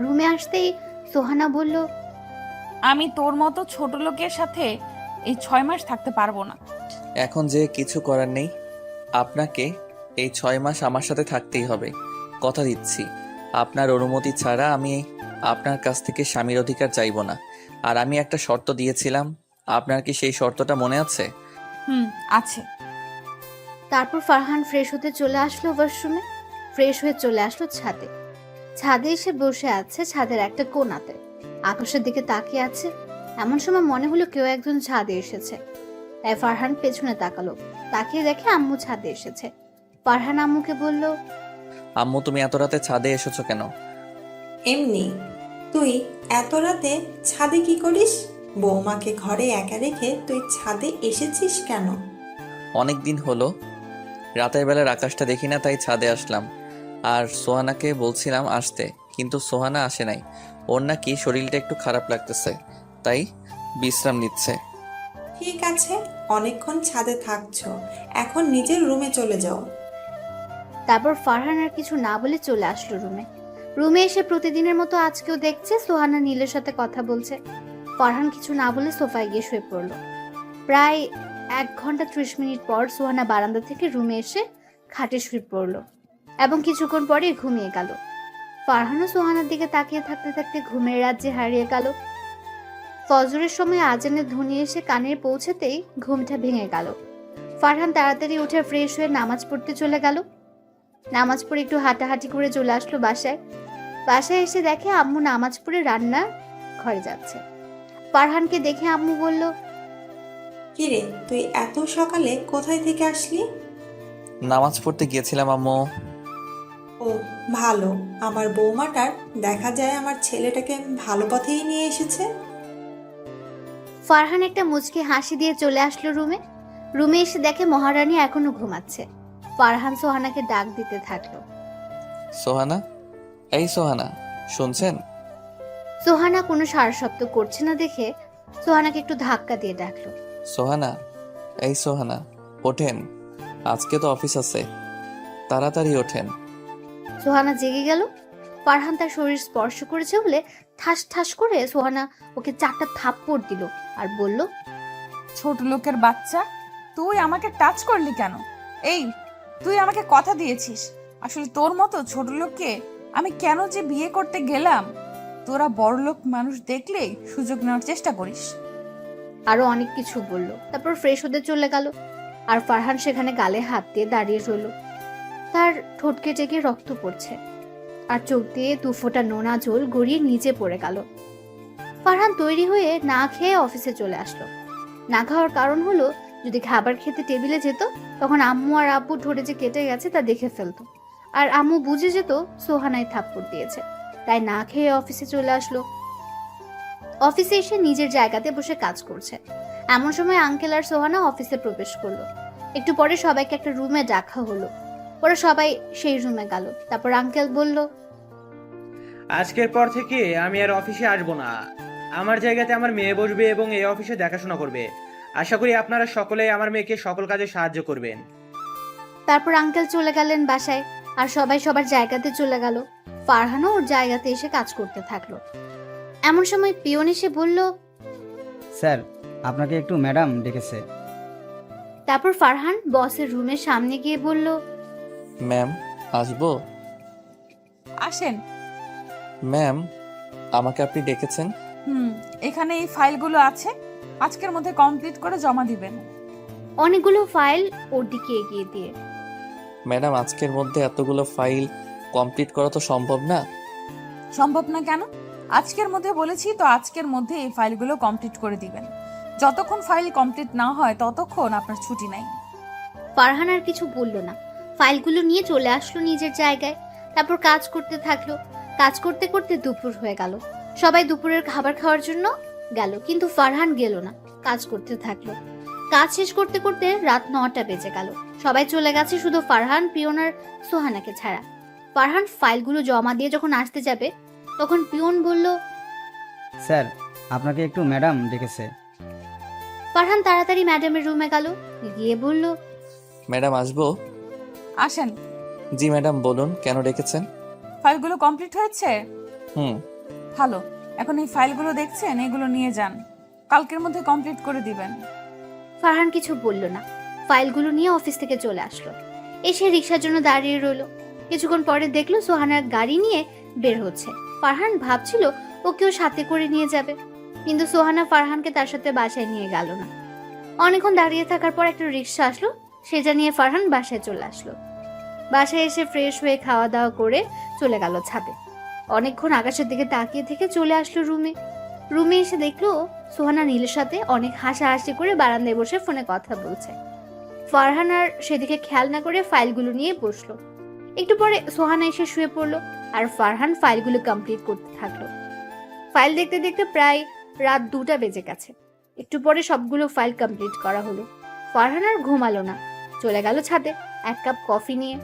রুমে আসতেই সোহানা বলল, আমি তোর মতো ছোট লোকের সাথে এই 6 মাস থাকতে পারবো না। এখন যে কিছু করার নেই, আপনাকে এই 6 মাস আমার সাথে থাকতেই হবে। কথা দিচ্ছি, আপনার অনুমতি ছাড়া আমি আপনার কাছ থেকে স্বামীর অধিকার চাইব না। আর আমি একটা শর্ত দিয়েছিলাম, আপনার কি সেই শর্তটা মনে আছে? আছে। তারপর ফারহান ফ্রেশ হতে চলে আসলো ওয়াশরুমে। ফ্রেশ হয়ে চলে আসলো ছাদে। ছাদে এসে বসে আছে ছাদের একটা কোণাতে, আকাশের দিকে তাকিয়ে আছে। এমন সময় মনে হলো কেউ একজন ছাদে এসেছে। তাই ফারহান পেছনে তাকালো, তাকিয়ে দেখে আম্মু ছাদে এসেছে। ফারহান আম্মুকে বলল, আম্মু, তুমি এত রাতে ছাদে এসেছো কেন? এমনি। তুই এত রাতে ছাদে কি করিস? বৌমাকে ঘরে একা রেখে তুই ছাদে এসেছিস কেন? অনেক দিন হলো রাতের বেলার আকাশটা দেখি না, তাই ছাদে আসলাম। আর সোহানাকে বলছিলাম আসতে, কিন্তু সোহানা আসে নাই। ওর নাকি শরীরটা একটু খারাপ লাগতেছে, তাই বিশ্রাম নিচ্ছে। ঠিক আছে, অনেকক্ষণ ছাদে থাকছো, এখন নিজের রুমে চলে যাও। তারপর ফারহান আর কিছু না বলে চলে আসলো রুমে। রুমে এসে প্রতিদিনের মতো আজকেও দেখছে সোহানা নীলের সাথে কথা বলছে। ফারহান কিছু না বলে সোফায় গিয়ে শুয়ে পড়ল। প্রায় 1 ঘন্টা 30 মিনিট পর সোহানা বারান্দা থেকে রুমে এসে খাটে শুয়ে পড়ল এবং কিছুক্ষণ পরে ঘুমিয়ে গেল। ফারহানও সোহানার দিকে তাকিয়ে থাকতে থাকতে ঘুমের রাজ্যে হারিয়ে গেল। ফজরের সময় আজানের ধ্বনি এসে কানে পৌঁছাতেই ঘুমটা ভেঙে গেল। ফারহান তাড়াতাড়ি উঠে ফ্রেশ হয়ে নামাজ পড়তে চলে গেল। নামাজ পড়ে একটু হাঁটাহাঁটি করে চলে আসলো বাসায়। বাসায় এসে দেখে আম্মু নামাজ পড়ে রান্না ঘরে যাচ্ছে। ফারহানকে দেখে আম্মু বলল, কিরে, তুই এত সকালে কোথায় থেকে আসলি? নামাজ পড়তে গিয়েছিলাম আম্মু। ও ভালো, আমার বৌমাটার দেখা যায় আমার ছেলেটাকে ভালো পথেই নিয়ে এসেছে। ফারহান একটা মুচকি হাসি দিয়ে চলে আসলো রুমে। রুমে এসে দেখে মহারানী এখনো ঘুমাচ্ছে। ফারহান সোহানাকে ডাক দিতে থাকলো। সোহানা, এই সোহানা, শুনছেন? সোহানা কোনো সারা শব্দ করছে না দেখে সোহানাকে একটু ধাক্কা দিয়ে ডাকলো। সোহানা, এই সোহানা, ওঠেন, আজকে তো অফিস আছে, তাড়াতাড়ি ওঠেন। সোহানা জেগে গেল। ফারহান তার শরীর স্পর্শ করেছে বলে ঠাস ঠাস করে সোহানা ওকে 4টা থাপ্পড় দিল আর বলল, ছোট লোকের বাচ্চা, তুই আমাকে টাচ করলি কেন? এই, তুই আমাকে কথা দিয়েছিস। আসলে তোর মতো ছোট লোককে আমি কেন যে বিয়ে করতে গেলাম? তোরা বড়লোক মানুষ দেখলে সুযোগ নেওয়ার চেষ্টা করিস। আরো অনেক কিছু বলল। তারপর ফ্রেশ হতে চলে গেল। আর ফারহান সেখানে গালে হাত দিয়ে দাঁড়িয়ে রইল। তার ঠোঁট কেটে গিয়ে রক্ত পড়ছে আর চোখ দিয়ে 2 ফোঁটা নোনা জল গড়িয়ে নিচে পড়ে গেল। ফারহান তৈরি হয়ে না খেয়ে অফিসে চলে আসলো। না খাওয়ার কারণ হলো, যদি খাবার খেতে টেবিলে যেত তখন আম্মু আর আব্বু ঠোঁটে যে কেটে গেছে তা দেখে ফেলতো, আর আম্মু বুঝে যেত সোহানাই থাপ্পড় দিয়েছে। তাই না খেয়ে অফিসে চলে আসলো। অফিসে এসে নিজের জায়গাতে বসে কাজ করছে। এমন সময় আঙ্কেল আর সোহানা অফিসে প্রবেশ করলো। একটু পরে সবাইকে একটা রুমে ডাকা হলো। ওরা সবাই সেই রুমে গেল। তারপর আঙ্কেল বলল, আজকের পর থেকে আমি আর অফিসে আসবো না। আমার জায়গাতে আমার মেয়ে বসবে এবং এই অফিসে দেখাশোনা করবে। আশা করি আপনারা সকলেই আমার মেয়েকে সকল কাজে সাহায্য করবেন। তারপর আঙ্কেল চলে গেলেন বাসায় আর সবাই সবার জায়গাতে চলে গেল। ফারহানও ওর জায়গাতে এসে কাজ করতে থাকলো। এমন সময় পিয়ন এসে বলল, স্যার, আপনাকে একটু ম্যাডাম ডেকেছে। তারপর ফারহান বসের রুমের সামনে গিয়ে বলল, ম্যাম, আসবো? আসেন। ম্যাম, আমাকে আপনি ডেকেছেন? এখানে এই ফাইলগুলো আছে, আজকের মধ্যে কমপ্লিট করে জমা দিবেন। অনেকগুলো ফাইল ওর দিকে এগিয়ে দিয়ে। ম্যাডাম, আজকের মধ্যে এতগুলো ফাইল কমপ্লিট করা তো সম্ভব না। সম্ভব না কেন? আজকের মধ্যে বলেছি তো, আজকের মধ্যে এই ফাইলগুলো কমপ্লিট করে দিবেন। যতক্ষণ ফাইল কমপ্লিট না হয় ততক্ষণ আপনার ছুটি নাই। ফারহান আর কিছু বলল না, ফাইলগুলো নিয়ে চলে আসলো নিজের জায়গায়। তারপর কাজ করতে থাকলো। কাজ করতে করতে দুপুর হয়ে গেল। সবাই দুপুরের খাবার খাওয়ার জন্য গেল, কিন্তু ফারহান গেল না, কাজ করতে থাকলো। কাজ শেষ করতে করতে রাত 9টা বেজে গেল। সবাই চলে গেছে, শুধু ফারহান, পিয়ন আর সোহানাকে ছাড়া। ফারহান ফাইলগুলো জমা দিয়ে যখন আসতে যাবে, তখন পিয়ন বলল, স্যার আপনাকে একটু ম্যাডাম ডেকেছে। ফারহান তাড়াতাড়ি ম্যাডামের রুমে গেল, গিয়ে বলল, ম্যাডাম আসবো? আসেন। জি ম্যাডাম, বলুন কেন ডেকেছেন? ফাইলগুলো কমপ্লিট হয়েছে? হুম। ভালো। এখন এই ফাইলগুলো দেখছেন, এগুলো নিয়ে যান, কালকের মধ্যে কমপ্লিট করে দিবেন। ফারহান কিছু বলল না, ফাইলগুলো নিয়ে অফিস থেকে চলে আসলো। এসে রিক্সার জন্য দাঁড়িয়ে রইল। কিছুক্ষণ পরে দেখলো সোহানার গাড়ি নিয়ে বের হচ্ছে। ফারহান ভাবছিল ওকেও সাথে করে নিয়ে যাবে, কিন্তু সোহানা ফারহানকে তার সাথে বাসায় নিয়ে গেল না। অনেকক্ষণ দাঁড়িয়ে থাকার পর একটা রিক্সা আসলো, সেটা নিয়ে ফারহান বাসায় চলে আসলো। বাসায় এসে ফ্রেশ হয়ে খাওয়া দাওয়া করে চলে গেল ছাদে। অনেকক্ষণ আকাশের দিকে তাকিয়ে থেকে চলে আসলো রুমে। রুমে এসে দেখলো সোহানা নীলের সাথে অনেক হাসাহাসি করে বারান্দায় বসে ফোনে কথা বলছে। ফারহান আর সেদিকে খেয়াল না করে ফাইলগুলো নিয়ে বসলো। একটু পরে সোহানা এসে শুয়ে পড়লো, আর ফারহান ফাইলগুলো কমপ্লিট করতে থাকলো। ফাইল দেখতে দেখতে প্রায় রাত 2টা বেজে গেছে। একটু পরে সবগুলো ফাইল কমপ্লিট করা হলো। ফারহান আর ঘুমালো না, চলে গেল ছাদে 1 কাপ কফি নিয়ে।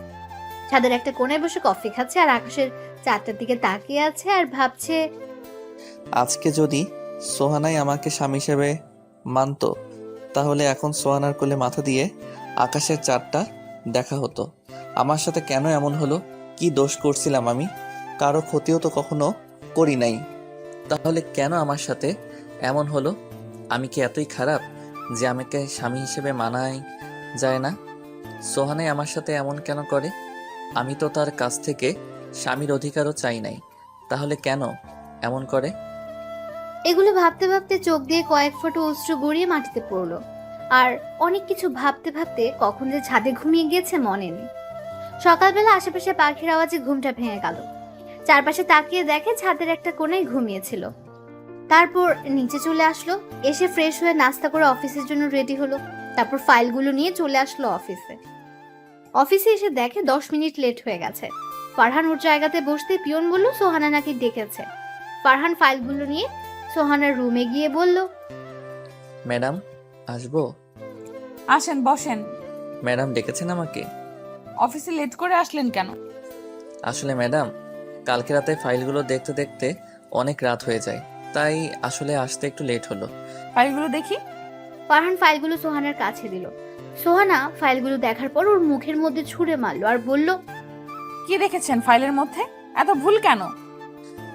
ছাদের একটা কোণায় বসে কফি খাচ্ছে আর আকাশের চারটার দিকে তাকিয়ে আছে আর ভাবছে, আজকে যদি সোহানাই আমাকে স্বামী হিসেবে মানতো, তাহলে এখন সোহানার কোলে মাথা দিয়ে আকাশের চাঁদটা দেখা হতো। আমার সাথে কেন এমন হলো? কি দোষ করছিলাম আমি? কারো ক্ষতিও তো কখনো করি নাই, তাহলে কেন আমার সাথে এমন হলো? আমি কি এতই খারাপ যে আমাকে স্বামী হিসেবে মানাই যায় না? সোহানাই আমার সাথে এমন কেন করে? আমি তো তার কাছ থেকে স্বামীর অধিকারও চাই নাই, তাহলে কেন এমন করে? এগুলো ভাবতে ভাবতে চোখ দিয়ে কয়েক ফোঁটা অশ্রু গড়িয়ে মাটিতে পড়লো। আর অনেক কিছু ভাবতে ভাবতে কখন যে ছাদে ঘুমিয়ে গিয়েছে মনে নেই। সকালবেলা আশেপাশে পাখির আওয়াজে ঘুমটা ভেঙে গেল। চারপাশে তাকিয়ে দেখে ছাদের একটা কোণায় ঘুমিয়েছিল। তারপর নিচে চলে আসলো, এসে ফ্রেশ হয়ে নাস্তা করে অফিসের জন্য রেডি হলো। তারপর ফাইলগুলো নিয়ে চলে আসলো অফিসে। অফিসে এসে দেখে 10 মিনিট লেট হয়ে গেছে। ফারহান ওর জায়গাতে বসতে পিয়ন বলল সোহানা নাকি ডেকেছে। ফারহান ফাইলগুলো নিয়ে সোহানার রুমে গিয়ে বলল, ম্যাডাম আসবো? আসেন, বসেন। ম্যাডাম ডেকেছেন আমাকে? অফিসে লেট করে আসলেন কেন? আসলে ম্যাডাম, কালকে রাতে ফাইলগুলো দেখতে দেখতে অনেক রাত হয়ে যায়, তাই আসলে আসতে একটু লেট হলো। ফাইলগুলো দেখি। ফারহান ফাইলগুলো সোহানার কাছে দিল। সোহানা ফাইলগুলো দেখার পর ওর মুখের মধ্যে ছুঁড়ে মারলো আর বলল, কি দেখেছেন ফাইলের মধ্যে? এত ভুল কেন?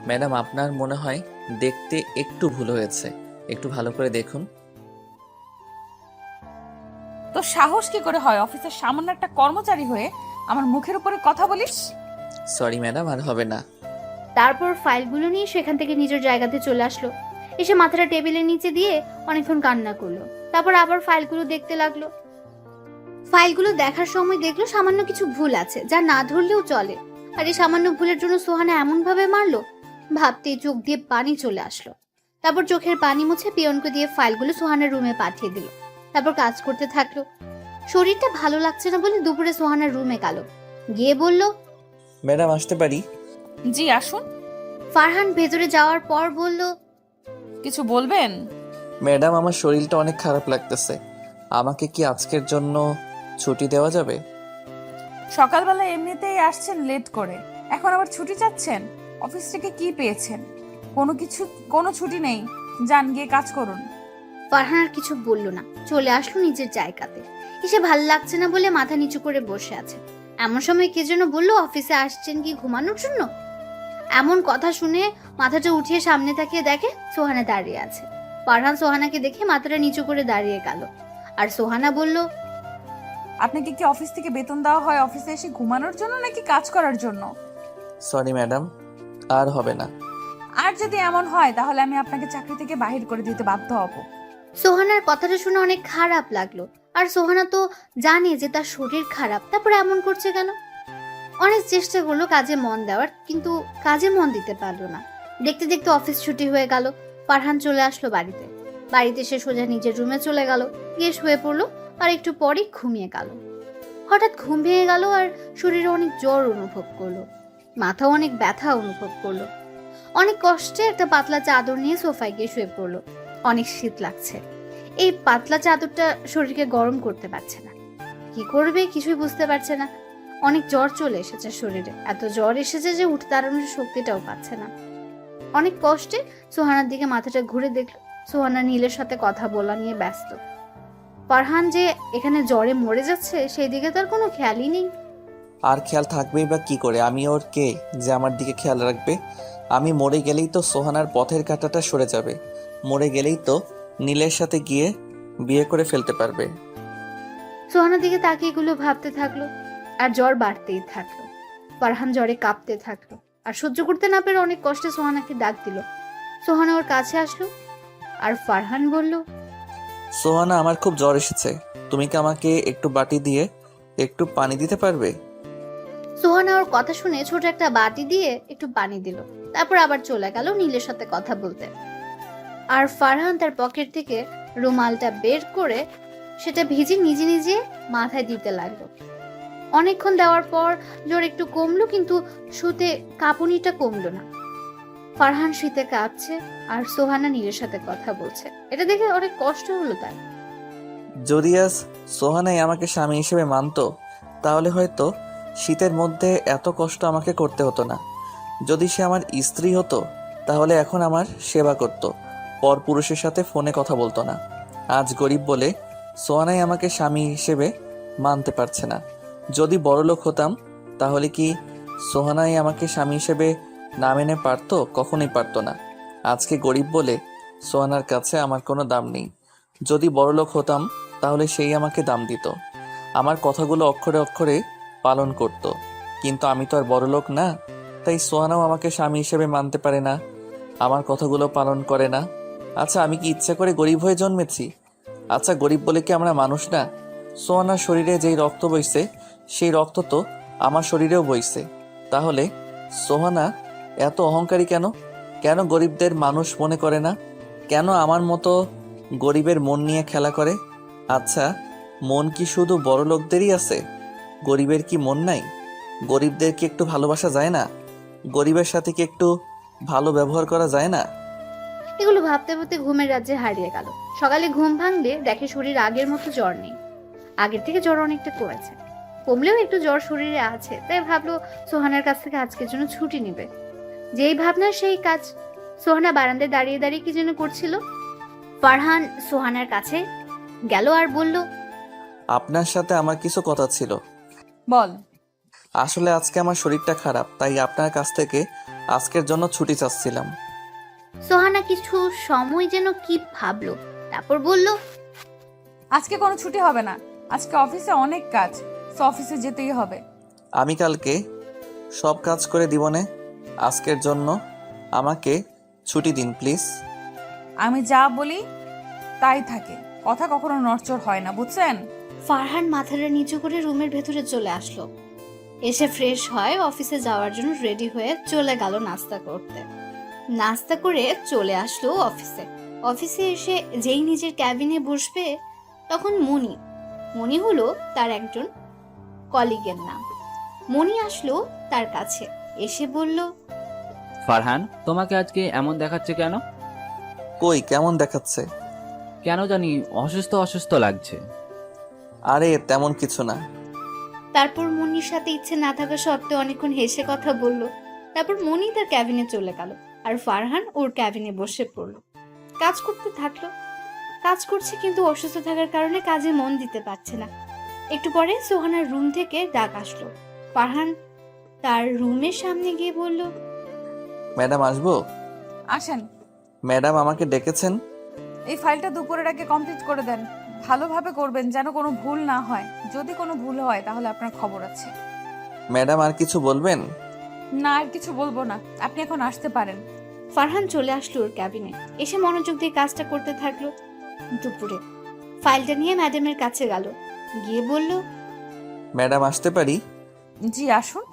ম্যাডাম, আপনার মনে হয় দেখতে একটু ভুল হয়েছে, একটু ভালো করে দেখুন। তো সাহস কি করে হয় অফিসের সামান্য একটা কর্মচারী হয়ে আমার মুখের উপরে কথা বলিস? সরি ম্যাডাম, আর হবে না। তারপর ফাইলগুলো নিয়ে সেখান থেকে নিজের জায়গাতে চলে আসলো। এসে মাথাটা টেবিলের নিচে দিয়ে অনেকক্ষণ কান্না করলো। তারপর আবার ফাইলগুলো দেখতে লাগলো। ফাইলগুলো দেখার সময় দেখলো সামান্য কিছু ভুল আছে, যা না ধরলেও চলে। আর এই সামান্য ভুলের জন্য সোহানা এমন ভাবে মারলো, ভাবতেই চোখ দিয়ে পানি চলে আসলো। তারপর চোখের পানি মুছে পিয়নকে দিয়ে ফাইলগুলো সোহানার রুমে পাঠিয়ে দিল। তারপর কাজ করতে থাকলো। শরীরটা ভালো লাগছে না বলে দুপুরে সোহানার রুমে গেল, গিয়ে বলল, ম্যাডাম আসতে পারি? জি আসুন। ফারহান ভেতরে যাওয়ার পর বলল, কিছু বলবেন? ম্যাডাম, আমার শরীরটা অনেক খারাপ লাগতেছে, আমাকে কি আজকের জন্য ছুটি দেওয়া যাবে? সকালবেলা এমনিতেই আসছেন লেট করে, এখন আবার ছুটি চাচ্ছেন? অফিস থেকে কি পেয়েছেন? কোনো ছুটি নেই, যান গিয়ে কাজ করুন। ফারহান আর কিছু বলল না, চলে আসলো নিজের জায়গাতে। এসে ভাল লাগছে না বলে মাথা নিচু করে বসে আছে। এমন সময় কে যেন বললো অফিসে আসছেন কি ঘুমানোর জন্য। এমন কথা শুনে মাথাটা উঠিয়ে সামনে তাকিয়ে দেখে সোহানা দাঁড়িয়ে আছে। ফারহান সোহানাকে দেখে মাথাটা নিচু করে দাঁড়িয়ে গেল। আর সোহানা বলল, আপনাকে কি অফিস থেকে বেতন দেওয়া হয় অফিসে এসে ঘুমানোর জন্য নাকি কাজ করার জন্য? সরি ম্যাডাম, আর হবে না। আর যদি এমন হয় তাহলে আমি আপনাকে চাকরি থেকে বাহির করে দিতে বাধ্য হব। সোহানার কথাটা শুনে অনেক খারাপ লাগলো। আর সোহানা তো জানে যে তার শরীর খারাপ, তারপরে এমন করছে কেন। অনেক চেষ্টা করলো কাজে মন দেওয়ার, কিন্তু কাজে মন দিতে পারলো না। দেখতে দেখতে অফিস ছুটি হয়ে গেল। ফারহান চলে আসলো বাড়িতে এসে সোজা নিজের রুমে চলে গেল, গিয়ে শুয়ে পড়লো আর একটু পরে ঘুমিয়ে গেল। হঠাৎ ঘুম ভেঙে গেল আর শরীরে অনেক জ্বর অনুভব করলো, মাথাও অনেক ব্যথা অনুভব করলো। অনেক কষ্টে একটা পাতলা চাদর নিয়ে সোফায় গিয়ে শুয়ে পড়লো। অনেক শীত লাগছে, এই পাতলা চাদরটা শরীরকে গরম করতে পারছে না। কি করবে কিছুই বুঝতে পারছে না। অনেক জ্বর চলে এসেছে শরীরে, এত জ্বর এসেছে যে উঠে দাঁড়ানোর শক্তিটাও পাচ্ছে না। অনেক কষ্টে সোহানার দিকে মাথাটা ঘুরে দেখলো সোহানা নীলের সাথে কথা বলা নিয়ে ব্যস্ত। ফারহান যে এখানে জ্বরে মরে যাচ্ছে সেই দিকে তার কোনো খেয়ালই নেই। আর খেয়াল থাকবেই বা কি করে? আমি ওর কে যে আমার দিকে খেয়াল রাখবে? আমি মরে গেলেই তো সোহানার পথের কাঁটাটা সরে যাবে, মরে গেলেই তো নীলের সাথে গিয়ে বিয়ে করে ফেলতে পারবে। সোহানার দিকে তাকিয়ে এগুলো ভাবতে থাকলো আর জ্বর বাড়তেই থাকলো। ফারহান জ্বরে কাঁপতে থাকলো আর সহ্য করতে না পেরে অনেক কষ্টে সোহানাকে ডাক দিল। সোহানা ওর কাছে আসলো আর ফারহান বলল, সোহানা, আমার খুব জ্বর এসেছে, তুমি কি আমাকে একটু বাটি দিয়ে একটু পানি দিতে পারবে? সোহানা ওর কথা শুনে ছোট একটা বাটি দিয়ে একটু পানি দিল, তারপর আবার চলে গেল নীলের সাথে কথা বলতে। আর ফারহান তার পকেট থেকে রুমালটা বের করে সেটা ভিজে নিজে নিজে মাথায় দিতে লাগলো। অনেকক্ষণ দেওয়ার পর জ্বর একটু কমলো, কিন্তু শুতে কাঁপুনিটা কমলো না। ফারহান শীতে কাঁপছে আর সোহানা নীলের সাথে কথা বলছে, এটা দেখে অনেক কষ্ট হলো তার। যদি আজ সোহানাই আমাকে স্বামী হিসেবে মানতো তাহলে হয়তো শীতের মধ্যে এত কষ্ট আমাকে করতে হতো না। যদি সে আমার স্ত্রী হতো তাহলে এখন আমার সেবা করত, পরপুরুষের সাথে ফোনে কথা বলতো না। আজ গরিব বলে সোহানাই আমাকে স্বামী হিসেবে মানতে পারছে না। যদি বড়লোক হতাম তাহলে কি সোহানাই আমাকে স্বামী হিসেবে না মেনে পারতো? কখনোই পারতো না। আজকে গরিব বলে সোহানার কাছে আমার কোনো দাম নেই। যদি বড়লোক হতাম তাহলে সেই আমাকে দাম দিত, আমার কথাগুলো অক্ষরে অক্ষরে পালন করত। কিন্তু আমি তো আর বড়লোক না, তাই সোহানাও আমাকে স্বামী হিসেবে মানতে পারে না, আমার কথাগুলো পালন করে না। আচ্ছা, আমি কি ইচ্ছা করে গরিব হয়ে জন্মেছি? আচ্ছা, গরিব বলে কি আমরা মানুষ না? সোহানার শরীরে যেই রক্ত বইছে সেই রক্ত তো আমার শরীরেও বইছে। তাহলে সোহানা এত অহংকারী কেন? কেন গরিবদের মানুষ মনে করে না? কেন আমার মতো গরিবের মন নিয়ে খেলা করে? আচ্ছা, মন কি শুধু বড় লোকদেরই আছে? গরিবের কি মন নাই? গরিবদের কি একটু ভালোবাসা যায় না? গরিবের সাথে কি একটু ভালো ব্যবহার করা যায় না? এগুলো ভাবতে ভাবতে ঘুমের রাজ্যে হারিয়ে গেল। সকালে ঘুম ভাঙলে দেখে শরীর আগের মতো জ্বর নেই, আগের থেকে জ্বর অনেকটা কমেছে। কমলেও একটু জ্বর শরীরে আছে, তাই ভাবলো সোহানার কাছ থেকে আজকের জন্য ছুটি নেবে। যেই ভাবনা সেই কাজ। সোহানা বারান্দায় দাঁড়িয়ে দাঁড়িয়ে কি যেন করছিল। ফারহান সোহানার কাছে গেল আর বলল, আপনার সাথে আমার কিছু কথা ছিল। বল। আসলে আজকে আমার শরীরটা খারাপ, তাই আপনার কাছ থেকে আজকের জন্য ছুটি চাচ্ছিলাম। সোহানা কিছু সময় যেন কি ভাবলো, তারপর বলল, আজকে কোনো ছুটি হবে না, আজকে অফিসে অনেক কাজ, তো অফিসে যেতেই হবে। আমি কালকে সব কাজ করে দিবনে, আজকের জন্য আমাকে ছুটি দিন প্লিজ। আমি যা বলি তাই থাকে, কথা কখনো নড়চড় হয় না, বুঝছেন? ফারহান মাথাটা নিচু করে রুমের ভেতরে চলে আসলো। এসে ফ্রেশ হয় অফিসে যাওয়ার জন্য রেডি হয়ে চলে গেল নাস্তা করতে। নাস্তা করে চলে আসলো অফিসে। অফিসে এসে যেই নিজের ক্যাবিনে বসবে তখন মনি হলো তার একজন কলিগের নাম। মনি আসলো তার কাছে, এসে বলল, ফারহান, তোমাকে আজকে এমন দেখাচ্ছে কেন? কই, কেমন দেখাচ্ছে? কেন জানি অসুস্থ অসুস্থ লাগছে। আরে তেমন কিছু না। তারপর মনির সাথে ইচ্ছে না থাকা সত্ত্বেও অনেকক্ষণ হেসে কথা বলল। তারপর মনি তার ক্যাবিনে চলে গেল আর ফারহান ওর ক্যাবিনে বসে পড়লো। কাজ করতে থাকলো। কাজ করছে কিন্তু অসুস্থ থাকার কারণে কাজে মন দিতে পারছে না। একটু পরে সোহানার রুম থেকে ডাক আসলো। ফারহান তার রুমের সামনে গিয়ে বলল, ম্যাডাম আসবো? আসেন। ম্যাডাম আমাকে ডেকেছেন? এই ফাইলটা দুপুরের আগে কমপ্লিট করে দেন, ভালোভাবে করবেন যেন কোনো ভুল না হয়। যদি কোনো ভুল হয় তাহলে আপনার খবর আছে। ম্যাডাম আর কিছু বলবেন? না, আর কিছু বলবো না, আপনি এখন আসতে পারেন। ফারহান চলে আসলো ওর ক্যাবিনে, এসে মনোযোগ দিয়ে কাজটা করতে থাকলো। দুপুরে ফাইলটা নিয়ে ম্যাডামের কাছে গেল, গিয়ে বলল, ম্যাডাম আসতে পারি? জি আসুন।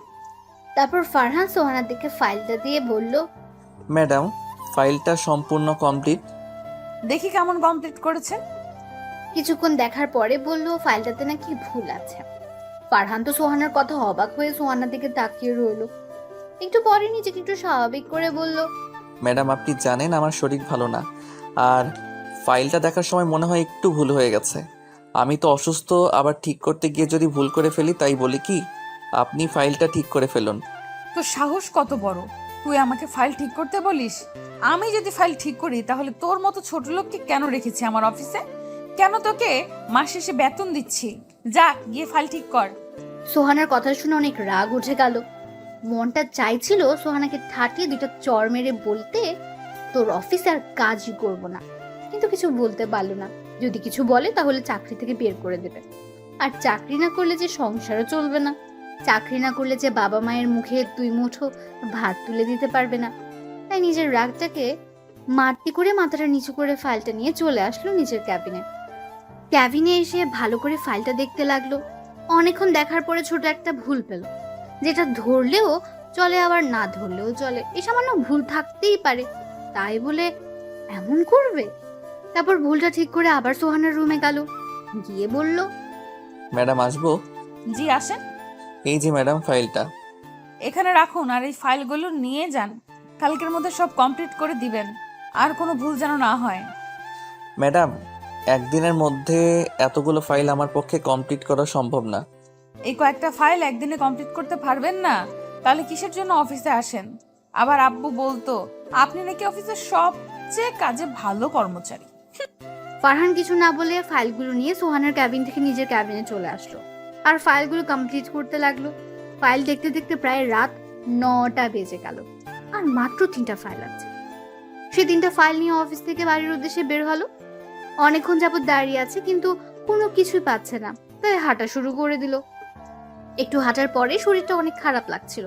তারপর ফারহান সোহানার দিকে ফাইলটা দিয়ে বলল, ম্যাডাম, ফাইলটা সম্পূর্ণ কমপ্লিট। দেখি কেমন কমপ্লিট করেছেন। কিছুক্ষণ দেখার পরে বলল ফাইলটাতে নাকি ভুল আছে। ফারহান তো সোহানার কথা অবাক হয়ে সোহানার দিকে তাকিয়ে রইলো। একটু পরে নিজেকে একটু স্বাভাবিক করে বলল, ম্যাডাম আপনি জানেন আমার শরীর ভালো না, আর ফাইলটা দেখার সময় মনে হয় একটু ভুল হয়ে গেছে। আমি তো অসুস্থ, আবার ঠিক করতে গিয়ে যদি ভুল করে ফেলি তাই বলি কি আপনি ফাইলটা ঠিক করে ফেলুন। তো সাহস কত বড়, তুই আমাকে ফাইল ঠিক করতে বলিস? আমি যদি ফাইল ঠিক করি তাহলে তোর মতো ছোট লোককে কেন রেখেছি আমার অফিসে? কেন তোকে মাস শেষে বেতন দিচ্ছি? যা গিয়ে ফাইল ঠিক কর। সোহানার কথা শুনে অনেক রাগ উঠে গেল। মনটা চাইছিল সোহানাকে ঠাটিয়ে দুটো চড় মেরে বলতে, তোর অফিসে আর কাজই করব না, কিন্তু কিছু বলতে পারলো না। যদি কিছু বলে তাহলে চাকরি থেকে বের করে দেবে, আর চাকরি না করলে যে সংসারও চলবে না, চাকরি না করলে যে বাবা মায়ের মুখে 2 মুঠো ভাত তুলে দিতে পারবে না। তাই নিজের রাগটাকে মাটি করে মাথাটা নিচু করে ফাইলটা নিয়ে চলে আসলো নিজের ক্যাবিনে। ক্যাবিনে এসে ভালো করে ফাইলটা দেখতে লাগলো। অনেকক্ষণ দেখার পরে ছোট একটা ভুল পেল, যেটা ধরলেও চলে আবার না ধরলেও চলে, এই সামান্য ভুল থাকতেই পারে, তাই বলে এমন করবে? তারপর ভুলটা ঠিক করে আবার সোহানার রুমে গেল, গিয়ে বলল, ম্যাডাম আসবো? জি আসেন। এই যে ম্যাডাম ফাইলটা। এখানে রাখুন আর এই ফাইলগুলো নিয়ে যান, কালকের মধ্যে সব কমপ্লিট করে দিবেন, আর কোনো ভুল যেন না হয়। ম্যাডাম একদিনের মধ্যে এতগুলো ফাইল আমার পক্ষে কমপ্লিট করা সম্ভব না। এই কয়েকটা ফাইল একদিনে কমপ্লিট করতে পারবেন না? তাহলে কিসের জন্য অফিসে আসেন? আবার আব্বু বলতো আপনি নাকি অফিসের সবচেয়ে কাজে ভালো কর্মচারী। ফারহান কিছু না বলে ফাইলগুলো নিয়ে সোহানের ক্যাবিন থেকে নিজের ক্যাবিনে চলে আসলো আর ফাইলগুলো কমপ্লিট করতে লাগলো। ফাইল দেখতে দেখতে প্রায় রাত 9টা বেজে গেল, আর মাত্র 3টা ফাইল আছে। সে 3টা ফাইল নিয়ে অফিস থেকে বাড়ির উদ্দেশ্যে বের হলো। অনেকক্ষণ যাবত দাঁড়িয়ে আছে, কিন্তু কোনো কিছুই পাচ্ছে না, তাই হাঁটা শুরু করে দিল। একটু হাঁটার পরে শরীরটা অনেক খারাপ লাগছিল,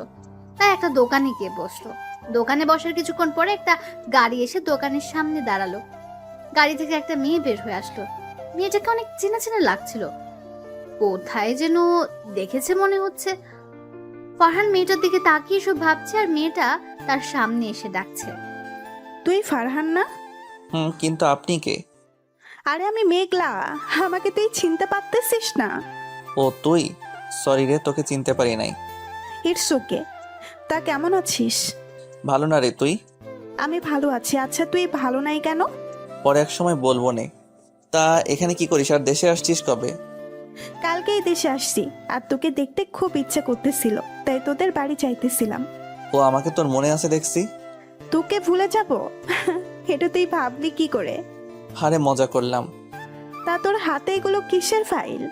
তাই একটা দোকানে গিয়ে বসলো। দোকানে বসার কিছুক্ষণ পরে একটা গাড়ি এসে দোকানের সামনে দাঁড়ালো। গাড়ি থেকে একটা মেয়ে বের হয়ে আসলো। মেয়েটাকে অনেক চেনা চেনা লাগছিল, কোথায় যেন দেখেছে মনে হচ্ছে। ফারহান মেয়েটার দিকে তাকিয়ে সব ভাবছে, আর মেয়েটা তার সামনে এসে ডাকছে, তুই ফারহান না? কিন্তু আপনি কে? আরে আমি মেঘলা, আমাকে তুই চিনতে পারতেছিস না? ও তুই? সরি রে, তোকে চিনতে পারি নাই। It's okay. তা কেমন আছিস? ভালো না রে, তুই? আমি ভালো আছি। আচ্ছা তুই ভালো নাই কেন? পরে এক সময় বলবো নে। তা এখানে কি করিস, আর দেশে আসছিস কবে? কালকেই দেশে আসছি, আর তোকে দেখতে খুব ইচ্ছে করতেছিল, তাই তোদের বাড়ি চাইতেছিলাম। ও আমাকে তোর মনে আছে দেখছি। তোকে ভুলে যাব? এটা তুই ভাবলি কি করে? আরে মজা করলাম। তা তোর হাতে এগুলো কিসের ফাইল?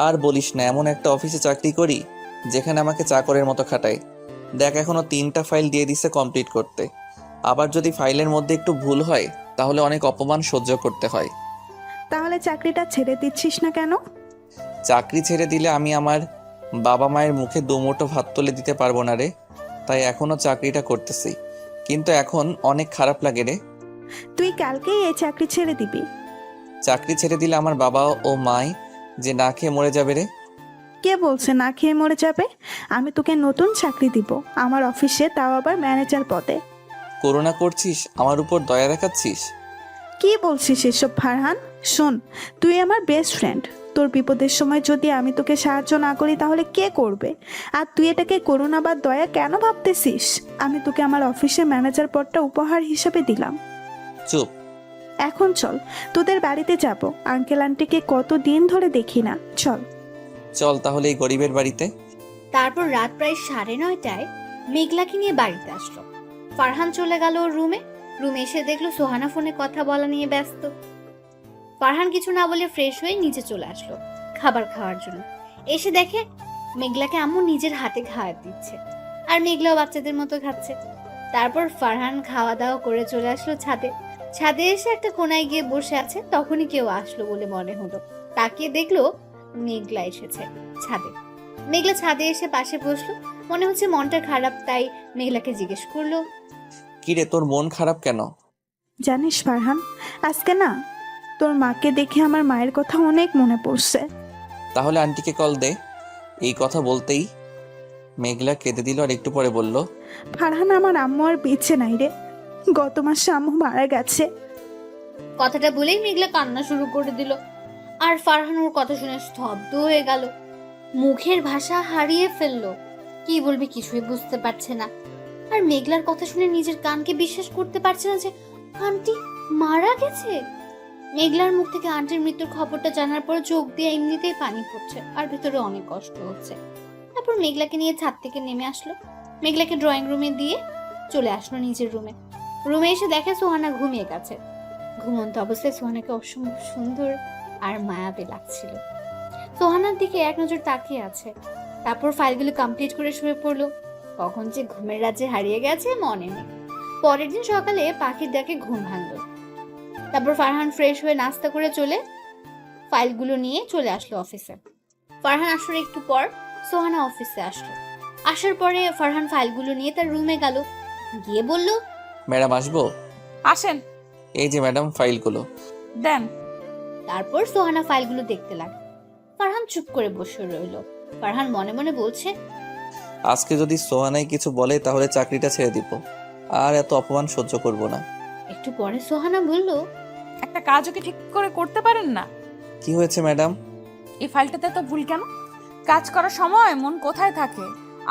আর বলিস না, এমন একটা অফিসে চাকরি করি যেখানে আমাকে চাকরের মতো খাটায়। দেখ এখনো 3টা ফাইল দিয়ে দিছে কমপ্লিট করতে, আবার যদি ফাইলের মধ্যে একটু ভুল হয় তাহলে অনেক অপমান সহ্য করতে হয়। তাহলে চাকরিটা ছেড়ে দিচ্ছিস না কেন? চাকরি ছেড়ে দিলে আমি আমার বাবা মায়ের মুখে 2 মুঠো ভাত তুলে দিতে পারবো না রে, তাই এখনো চাকরিটা করতেছি, কিন্তু এখন অনেক খারাপ লাগে রে। তুই কালকেই এই চাকরি ছেড়ে দিবি? চাকরি ছেড়ে দিলে আমার বাবা ও মাই যে না খেয়ে মরে যাবে রে। কে বলছে না খেয়ে মরে যাবে? আমি তোকে নতুন চাকরি দিব আমার অফিসে, তাও আবার ম্যানেজার পদে। করুণা করছিস, আমার উপর দয়া দেখাচ্ছিস? কি বলছিস এসব ফারহান? শোন, তুই আমার বেস্ট ফ্রেন্ড, তোর বিপদের সময় যদি আমি তোকে সাহায্য না করি তাহলে কে করবে? আর তুই এটাকে করুণা বা দয়া কেন ভাবতেছিস? আমি তোকে আমার অফিসে ম্যানেজার পদটা উপহার হিসেবে দিলাম। চুপ। এখন চল, তোদের বাড়িতে যাব। আঙ্কেল আন্টিকে কতদিন ধরে দেখি না, চল। চল তাহলে এই গরিবের বাড়িতে। তারপর রাত প্রায় 9:30টায় মেঘলাকে নিয়ে বাড়িতে আসলো। ফারহান চলে গেল ওর রুমে। রুমে এসে দেখলো সোহানা ফোনে কথা বলা নিয়ে ব্যস্ত। ফারহান কিছু না বলে ফ্রেশ হয়ে নিচে চলে আসলো খাবার খাওয়ার জন্য। এসে দেখে মেঘলাকে আম্মু নিজের হাতে খাবার দিচ্ছে, আর মেঘলাও বাচ্চাদের মতো খাচ্ছে। তারপর ফারহান খাওয়া দাওয়া করে চলে আসলো ছাদে। ছাদে এসে একটা কোনায় গিয়ে বসে আছে, তখনই কেউ আসলো বলে মনে হলো। তাকিয়ে দেখলো মেঘলা এসেছে ছাদে। মেঘলা ছাদে এসে পাশে বসলো, মনে হচ্ছে মনটা খারাপ, তাই মেঘলাকে জিজ্ঞেস করলো, কিরে তোর মন খারাপ কেন? জানিস ফারহান, আজকে না তোর মাকে দেখে আমার মায়ের কথা অনেক মনে পড়ছে। তাহলে আন্টিকে কল দে। এই কথা বলতেই মেঘলা কেঁদে দিল, আর একটু পরে বলল, ফারহান আমার আম্মু আর বেঁচে নাই রে, গত মাসে আম্মু মারা গেছে। কথাটা বলেই মেঘলা কান্না শুরু করে দিল। আর ফারহান ওর কথা শুনে স্তব্ধ হয়ে গেল। মুখের ভাষা হারিয়ে ফেললো। কি বলবে কিছুই বুঝতে পারছে না। আর মেঘলার কথা শুনে নিজের কানকে বিশ্বাস করতে পারছে না যে আন্টি মারা গেছে। মেঘলার মুখ থেকে আন্টির মৃত্যুর খবরটা জানার পর চোখ দিয়ে এমনিতেই পানি পড়ছে আর ভেতরে অনেক কষ্ট হচ্ছে। তারপর মেঘলাকে নিয়ে ছাদ থেকে নেমে আসলো। মেঘলাকে ড্রয়িং রুমে দিয়ে চলে আসলো নিজের রুমে। রুমে এসে দেখে সোহানা ঘুমিয়ে গেছে। ঘুমন্ত অবস্থায় সোহানাকে অসম্ভব সুন্দর আর মায়াবী লাগছিল। সোহানার দিকে এক নজর তাকিয়ে আছে। তারপর ফাইলগুলো কমপ্লিট করে শুয়ে পড়লো। কখন যে ঘুমের রাজ্যে হারিয়ে গেছে মনে নেই। পরের দিন সকালে পাখির ডাকে ঘুম ভাঙলো। তারপর ফারহান ফ্রেশ হয়ে নাস্তা করে ফাইলগুলো নিয়ে চলে আসলো অফিসে। ফারহান আসার একটু পর সোহানা অফিসে আসলো। আসার পরে ফারহান ফাইলগুলো নিয়ে তার রুমে গেল। গিয়ে বলল, ম্যাডাম আসবো? আসেন। এই যে ম্যাডাম ফাইলগুলো। দেন। তারপর সোহানা ফাইলগুলো দেখতে লাগলো। ফারহান চুপ করে বসে রইল। ফারহান মনে মনে বলছে, আজকে যদি সোহানাই কিছু বলে তাহলে চাকরিটা ছেড়ে দিব, আর এত অপমান সহ্য করব না। একটু পরে সোহানা বলল, একটা কাজও কি ঠিক করে করতে পারেন না? কি হয়েছে ম্যাডাম? এই ফাইলটাতে তো ভুল কেন? কাজ করার সময় মন কোথায় থাকে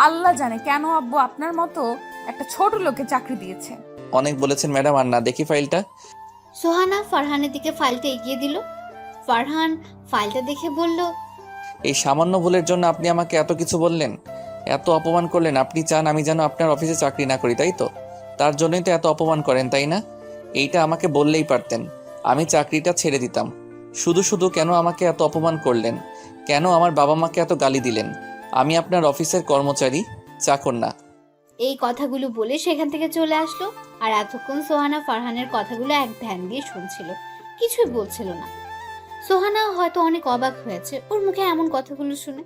আল্লাহ জানে। কেন আব্বু আপনার মতো একটা ছোট লোকে চাকরি দিয়েছে? অনেক বলেছেন ম্যাডাম, আর না দেখি ফাইলটা। সোহানা ফারহানের দিকে ফাইলটা এগিয়ে দিল। ফারহান ফাইলটা দেখে বলল, এই সামান্য ভুলের জন্য আপনি আমাকে এত কিছু বললেন, এত অপমান করলেন। আপনি চান আমি যেন আপনার অফিসে চাকরি না করি, তাই তো? তার জন্যই তো এত অপমান করেন, তাই না? এইটা আমাকে বললেই পারতেন, আমি চাকরিটা ছেড়ে দিতাম। শুধু শুধু কেন আমাকে এত অপমান করলেন? কেন আমার বাবা মাকে এত গালি দিলেন? আমি আপনার অফিসের কর্মচারী, চাকর না। এই কথাগুলো বলে সেখান থেকে চলে আসলো। আর এতক্ষণ সোহানা ফারহানের কথাগুলো এক ধ্যান দিয়ে শুনছিল, কিছুই বলছিল না। সোহানা হয়তো অনেক অবাক হয়েছে ওর মুখে এমন কথাগুলো শুনে।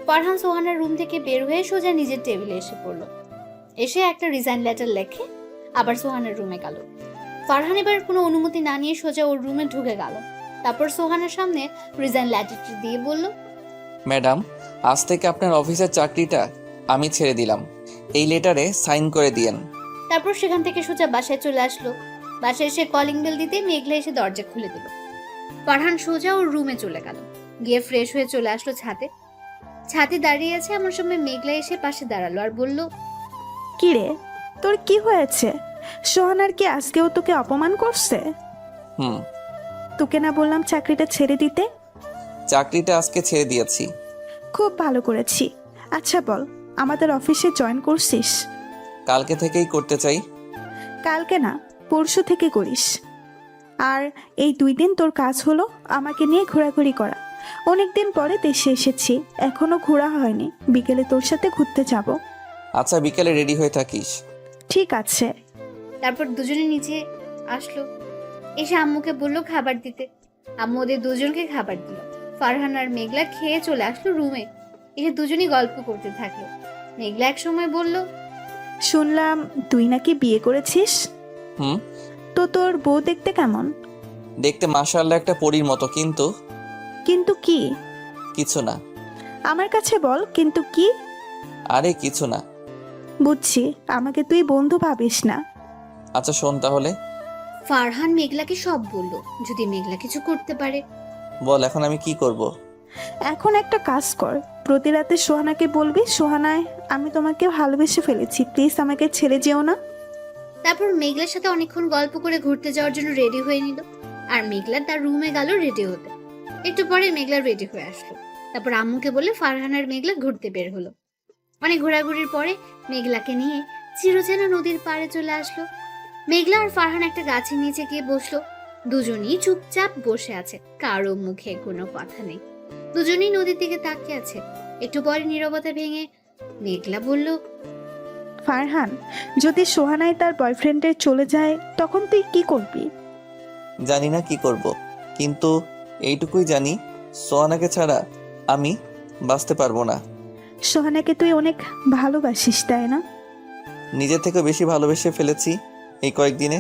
ফারহান সোহানার রুম থেকে বের হয়ে সোজা নিজের টেবিলে এসে পড়লো। এসে একটা রিজাইন লেটার লেখে আবার সোহানার রুমে গেল। ফারহান এবার কোনো অনুমতি না নিয়ে সোজা ওর রুমে ঢুকে গেল। তারপর সোহানার সামনে রিজাইন লেটারটি দিয়ে বলল, ম্যাডাম, আজ থেকে আপনার অফিসের চাকরিটা আমি ছেড়ে দিলাম। এই লেটারে সাইন করে দিয়েন। তারপর সেখান থেকে সোজা বাসায় চলে আসলো। বাসায় এসে কলিং বেল দিতে মেঘলা এসে দরজা খুলে দিল। ফারহান সোজা ওর রুমে চলে গেল। গিয়ে ফ্রেশ হয়ে চলে আসলো ছাদে। ছাদে দাঁড়িয়ে আছে এমন সময় মেঘলা এসে পাশে দাঁড়ালো আর বলল, কি রে, তোর কি হয়েছে? সোহানার কি আজকেও তোকে অপমান করছে? হুম। তোকে না বললাম চাকরিটা ছেড়ে দিতে? চাকরিটা আজকে ছেড়ে দিয়েছি। খুব ভালো করেছি। আচ্ছা বল, আমাদের অফিসে জয়েন করছিস? কালকে থেকেই করতে চাই। কালকে না, পরশু থেকে করিস। আর এই 2 দিন তোর কাজ হলো আমাকে নিয়ে ঘোরাঘুরি করা। অনেকদিন পরে দেশে এসেছি, এখনো ঘোরা হয়নি। বিকেলে তোর সাথে ঘুরতে যাব। আচ্ছা, বিকেলে রেডি হয়ে থাকিস। ঠিক আছে। তারপর দুজনে নিচে আসলো। এসে আম্মুকে বললো খাবার দিতে। আম্মু ওদের দুজনকে খাবার দিল। ফারহান আর মেঘলা খেয়ে চলে আসলো রুমে। এসে দুজনই গল্প করতে থাকলো। মেঘলা এক সময় বলল, শুনলাম তুই নাকি বিয়ে করেছিস। হুম। তো তোর বউ দেখতে কেমন? দেখতে মাশাআল্লাহ একটা পরীর মতো, কিন্তু কিন্তু কি? কিছু না। আমার কাছে বল, কিন্তু কি? আরে কিছু না। বুঝছি, আমাকে তুই বন্ধু ভাবিস না। আচ্ছা শোন তাহলে। ফারহান মেঘলাকে সব বলল, যদি মেঘলা কিছু করতে পারে। বল এখন আমি কি করব? এখন একটা কাজ কর, প্রতি রাতে সোহানাকে বলবি, সোহানায় আমি তোমাকে ভালোবেসে ফেলেছি, প্লিজ আমাকে ছেড়ে যেও না। তারপর মেঘলার সাথে অনেকক্ষণ গল্প করে ঘুরতে যাওয়ার জন্য রেডি হয়ে নিল। আর মেঘলা তার রুমে গেল রেডি হতে। একটু পরে মেঘলা রেডি হয়ে আসলো। তারপর আম্মুকে বলে ফারহান আর মেঘলা ঘুরতে বের হলো। অনেক ঘোরাঘুরির পরে মেঘলাকে নিয়ে চিরচেনা নদীর পাড়ে চলে আসলো। মেঘলা আর ফারহান একটা গাছের নিচে গিয়ে বসলো। দুজনেই চুপচাপ বসে আছে, কারো মুখে কোনো কথা নেই। দুজনেই নদীর দিকে তাকিয়ে আছে। একটু পরে নীরবতা ভেঙে মেঘলা বলল, ফারহান, যদি সোহানায় তার বয়ফ্রেন্ডের চলে যায় তখন তুই কি করবি? জানি না কি করব, কিন্তু এইটুকুই জানি সোহানাকে ছাড়া আমি বাঁচতে পারবো না। সোহানাকে তুই অনেক ভালোবাসিস, তাই না? নিজের থেকে বেশি ভালোবেসে ফেলেছি এই কয়েকদিনে।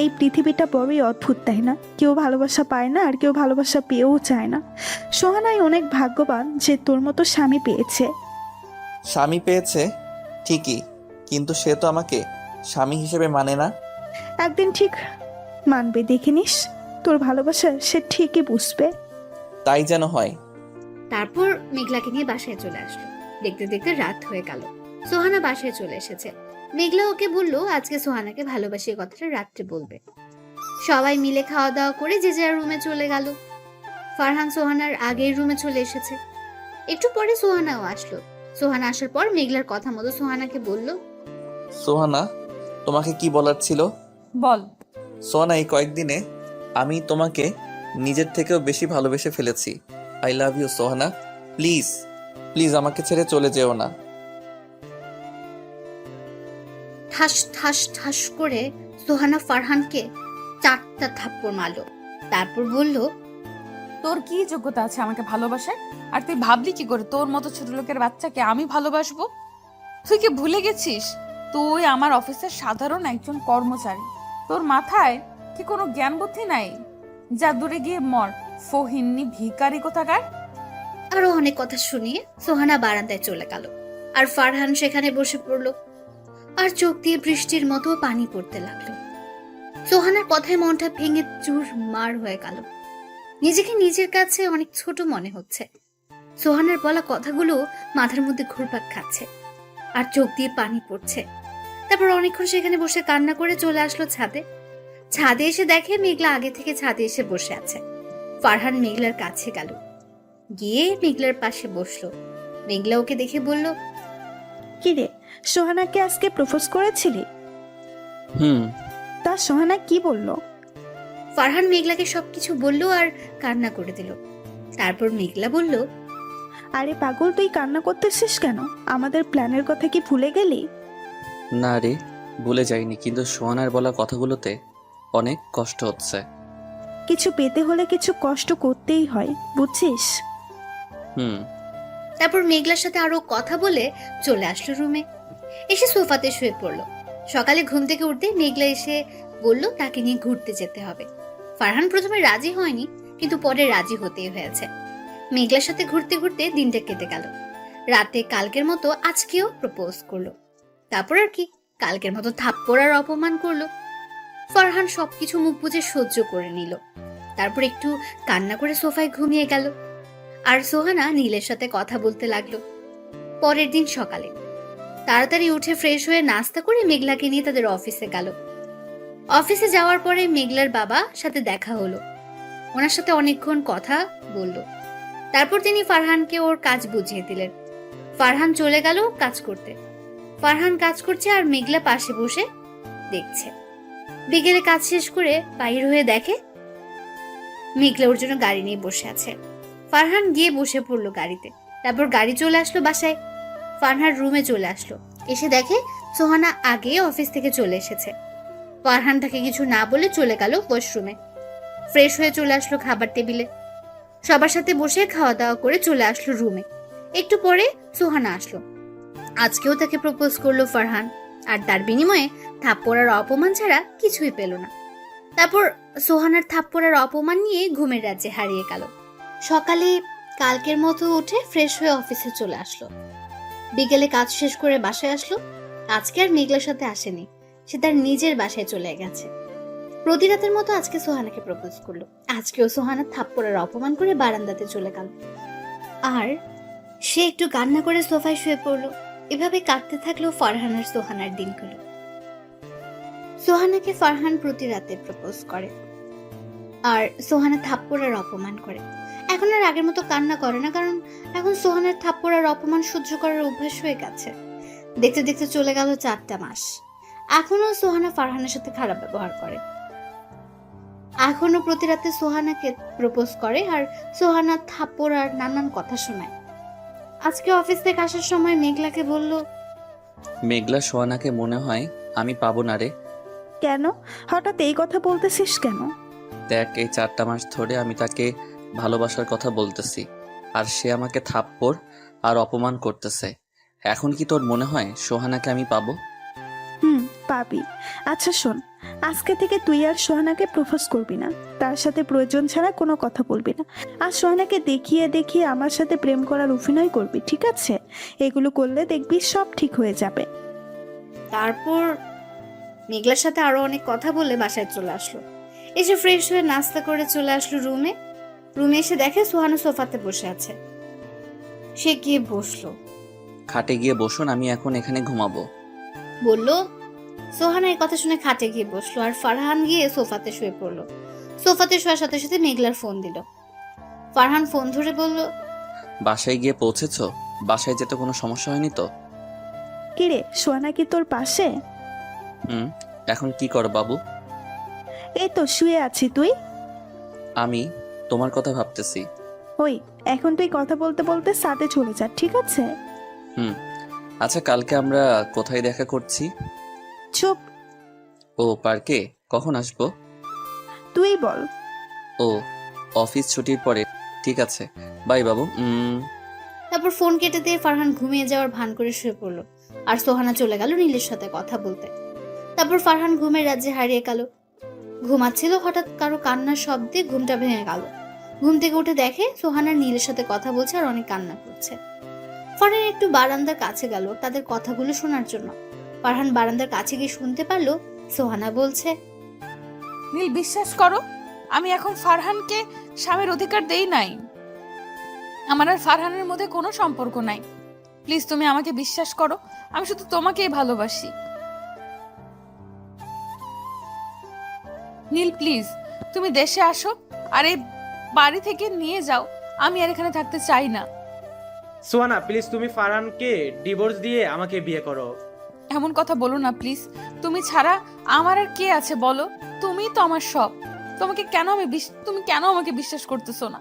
এই পৃথিবীটা বড়ই অদ্ভুত, তাই না? কেউ ভালোবাসা পায় না আর কেউ ভালোবাসা পেয়েও চায় না। সোহানাই অনেক ভাগ্যবান যে তোর মতো স্বামী পেয়েছে। স্বামী পেয়েছে ঠিকই, কিন্তু সে তো আমাকে স্বামী হিসেবে মানে না। একদিন ঠিক মানবে, দেখে নিস। তোর ভালোবাসা সে ঠিকই বুঝবে। তাই যেন হয়। তারপর মেঘলাকে নিয়ে বাসায় চলে আসলো। দেখতে দেখতে রাত হয়ে গেল। সোহানা বাসায় চলে এসেছে। মেঘলা ওকে বললো আজকে সোহানাকে ভালোবাসি কথাটা রাত্রে বলবে। সবাই মিলে খাওয়া দাওয়া করে যে যার রুমে চলে গেল। ফারহান সোহানার আগের রুমে চলে এসেছে। একটু পরে সোহানাও আসলো। সোহানা আসার পর মেঘলার কথা মতো সোহানাকে বলল, সোহানা, তোমাকে কি বলার ছিল? বল। সোহানা, এই কয়েকদিনে আমি তোমাকে নিজের থেকেও বেশি ভালোবেসে ফেলেছি। I love you Sohana. Please please আমাকে ছেড়ে চলে যেও না। ঠাস ঠাস ঠাস করে সোহানা ফারহানকে 4টা থাপ্পড় মারলো। তারপর বলল, তোর কি যোগ্যতা আছে আমাকে ভালোবাসার? আর তুই ভাবলি কি করে তোর মতো ছোট লোকের বাচ্চাকে আমি ভালোবাসবো? তুই কি ভুলে গেছিস তুই আমার অফিসের সাধারণ একজন কর্মচারী? তোর মাথায় কি কোনো জ্ঞান বুদ্ধি নাই? যা দূরে গিয়ে মর, ফহিন্নি ভিখারি কোথাকার। আরো অনেক কথা শুনিয়ে সোহানা বারান্দায় চলে গেল। আর ফারহান সেখানে বসে পড়লো। আর চোখ দিয়ে বৃষ্টির মতো পানি পড়তে লাগলো। সোহানার কথায় মনটা ভেঙে চুরমার হয়ে গেল। নিজেকে নিজের কাছে অনেক ছোট মনে হচ্ছে। সোহানার বলা কথাগুলো মাথার মধ্যে ঘুরপাক খাচ্ছে আর চোখ দিয়ে পানি পড়ছে। তারপর অনেকক্ষণ সেখানে বসে কান্না করে চলে আসলো ছাদে। ছাদে এসে দেখে মেঘলা আগে থেকে ছাদে এসে বসে আছে। ফারহান মেঘলার কাছে গেল, গিয়ে মেঘলার পাশে বসলো। মেঘলা ওকে দেখে বলল, কিরে, সোহানাকে আজকে প্রপোজ করেছিলি? হুম। তা সোহানা কি বলল? ফারহান মেঘলাকে সবকিছু বলল আর কান্না করে দিল। তারপর মেঘলা বলল, আরে পাগল, তুই কান্না করতেছিস কেন? আমাদের প্ল্যানের কথা কি ভুলে গেলি? না রে, ভুলে যাইনি, কিন্তু সোহানার বলা কথাগুলোতে অনেক কষ্ট হচ্ছে। কিছু পেতে হলে কিছু কষ্ট করতেই হয়, বুঝছিস? হুম। তারপর মেঘলার সাথে আরো কথা বলে চলে আসলো রুমে। এসে সোফাতে শুয়ে পড়লো। সকালে ঘুম থেকে উঠতে মেঘলা এসে বলল তাকে নিয়ে ঘুরতে যেতে হবে। ফারহান প্রথমে রাজি হয়নি, কিন্তু পরে রাজি হতেই হয়েছে। মেঘলার সাথে ঘুরতে ঘুরতে দিনটা কেটে গেল। রাতে কালকের মতো আজকেও প্রপোজ করলো। তারপর আর কি, কালকের মতো থাপ্পড় আর অপমান করলো। ফারহান সবকিছু মুখ বুজে সহ্য করে নিল। তারপর একটু কান্না করে সোফায় ঘুমিয়ে গেল। আর সোহানা নীলের সাথে কথা বলতে লাগলো। পরের দিন সকালে তাড়াতাড়ি উঠে ফ্রেশ হয়ে নাস্তা করে মেঘলাকে নিয়ে তাদের অফিসে গেল। অফিসে যাওয়ার পরে মেঘলার বাবা সাথে দেখা হলো। ওনার সাথে অনেকক্ষণ কথা বলল। তারপর তিনি ফারহানকে ওর কাজ বুঝিয়ে দিলেন। ফারহান চলে গেল কাজ করতে। ফারহান কাজ করছে আর মেঘলা পাশে বসে দেখছে। বিকেলে কাজ শেষ করে বাইর হয়ে দেখে মেঘলা ওর জন্য গাড়ি নিয়ে বসে আছে। ফারহান গিয়ে বসে পড়লো গাড়িতে। তারপর গাড়ি চলে আসলো বাসায়। ফারহান রুমে চলে আসলো। এসে দেখে সোহানা আগে অফিস থেকে চলে এসেছে। ফারহান তাকে কিছু না বলে চলে গেল ওয়াশরুমে। ফ্রেশ হয়ে চলে আসলো খাবার টেবিলে। সবার সাথে বসে খাওয়া দাওয়া করে চলে আসলো রুমে। একটু পরে সোহানা আসলো। আজকেও তাকে প্রপোজ করলো ফারহান, আর তার বিনিময়ে থাপ্পড় আর অপমান ছাড়া কিছুই পেল না। তারপর সোহানার থাপ্পড় আর অপমান নিয়ে ঘুমের রাজ্যে হারিয়ে গেল। সকালে কালকের মতো উঠে ফ্রেশ হয়ে অফিসে চলে আসলো। বিকেলে কাজ শেষ করে বাসায় আসলো। আজকে আর মেঘলার সাথে আসেনি, সে তার নিজের বাসায় চলে গেছে। প্রতি রাতের মতো আজকে সোহানাকে প্রপোজ করলো। আজকেও সোহানা থাপ্পড় আর অপমান করে বারান্দাতে চলে গেল। আর সে একটু কান্না করে সোফায় শুয়ে পড়লো। এভাবে কাটতে থাকলো ফারহান আর সোহানার দিনগুলো। সোহানাকে ফারহান প্রতি রাতে প্রপোজ করে, আর সোহানা থাপ্পড় আর অপমান করে। এখন আর আগের মতো কান্না করে না, কারণ এখন সোহানার থাপ্পড় আর অপমান সহ্য করার অভ্যাস হয়ে গেছে। দেখতে দেখতে চলে গেল 4টা মাস। এখনো সোহানা ফারহানের সাথে খারাপ ব্যবহার করে। এখনো প্রতি রাতে সোহানাকে প্রপোজ করে, আর সোহানা থাপ্পড় আর নানান কথা শোনায়। আজকে অফিস থেকে আসার সময় মেঘলাকে বলল, মেঘলা, সোহানাকে মনে হয় আমি পাবো না রে। কেন হঠাৎ এই কথা বলতেছিস কেন? দেখ, এই 4টা মাস ধরে আমি তাকে ভালোবাসার কথা বলতেছি, আর সে আমাকে থাপ্পড় আর অপমান করতেছে। এখন কি তোর মনে হয় সোহানাকে আমি পাবো? পাবি। আচ্ছা শোন, আজকে থেকে তুই আর সোহানাকে প্রপোজ করবি না, তার সাথে প্রয়োজন ছাড়া কোনো কথা বলবি না, আর সোহানাকে দেখিয়ে দেখিয়ে আমার সাথে প্রেম করার অভিনয় করবি, ঠিক আছে? এগুলো করলে দেখবি সব ঠিক হয়ে যাবে। তারপর মেঘলার সাথে আরো অনেক কথা বলে বাসায় চলে আসলো। এসে ফ্রেশ হয়ে নাস্তা করে চলে আসলো রুমে। রুমে এসে দেখে সোহানা সোফাতে বসে আছে। সে গিয়ে বসলো। খাটে গিয়ে বসুন, আমি এখন এখানে ঘুমাবো। বলল। সোহানা এই কথা শুনে খাটে গিয়ে বসলো আর ফারহান গিয়ে সোফাতে শুয়ে পড়লো। সোফাতে শোয়ার সাথে সাথে মেঘলার ফোন দিল। ফারহান ফোন ধরে বলল, বাসায় গিয়ে পৌঁছেছো? বাসায় যেতে কোনো সমস্যা হয়নি তো? কিরে, সোহানা কি তোর পাশে? হুম। এখন কি করো বাবু? এই তো শুয়ে আছি, তুই? আমি তোমার কথা ভাবতেছি। ওই, এখন তুই কথা বলতে বলতে সাথে চলে যা, ঠিক আছে? হুম। আচ্ছা, কালকে আমরা কোথায় দেখা করছি? চুপ। ও, পার্কে। কখন আসবো? তুই বল। ও, অফিস ছুটির পরে। ঠিক আছে, বাই বাবু। তারপর ফোন কেটে দিয়ে ফারহান ঘুমিয়ে যাওয়ার ভান করে শুয়ে পড়লো আর সোহানা চলে গেল নীলের সাথে কথা বলতে। তারপর ফারহান ঘুমের রাজ্যে হারিয়ে গেল। ঘুমাচ্ছিল, হঠাৎ কারো কান্নার শব্দে ঘুমটা ভেঙে গেল। ঘুম থেকে উঠে দেখে সোহানা নীলের সাথে কথা বলছে আর অনেক কান্না করছে। ফারহান একটু বারান্দার কাছে গেল তাদের কথাগুলো শোনার জন্য। ফারহান বারান্দার কাছে গিয়ে শুনতে পারলো সোহানা বলছে, নীল, বিশ্বাস করো, আমি এখন ফারহানকে স্বামীর অধিকার দেই নাই। আমার আর ফারহানের মধ্যে কোনো সম্পর্ক নাই। প্লিজ তুমি আমাকে বিশ্বাস করো, আমি শুধু তোমাকেই ভালোবাসি। নীল প্লিজ, তুমি দেশে আসো আর এই বাড়ি থেকে নিয়ে যাও। আমি আর এখানে থাকতে চাই না। সোহানা প্লিজ, তুমি ফারহানকে ডিভোর্স দিয়ে আমাকে বিয়ে করো। এমন কথা বলো না প্লিজ। তুমি ছাড়া আমার আর কে আছে বলো? তুমিই তো আমার সব। তুমি কেন আমাকে বিশ্বাস করতেছো না?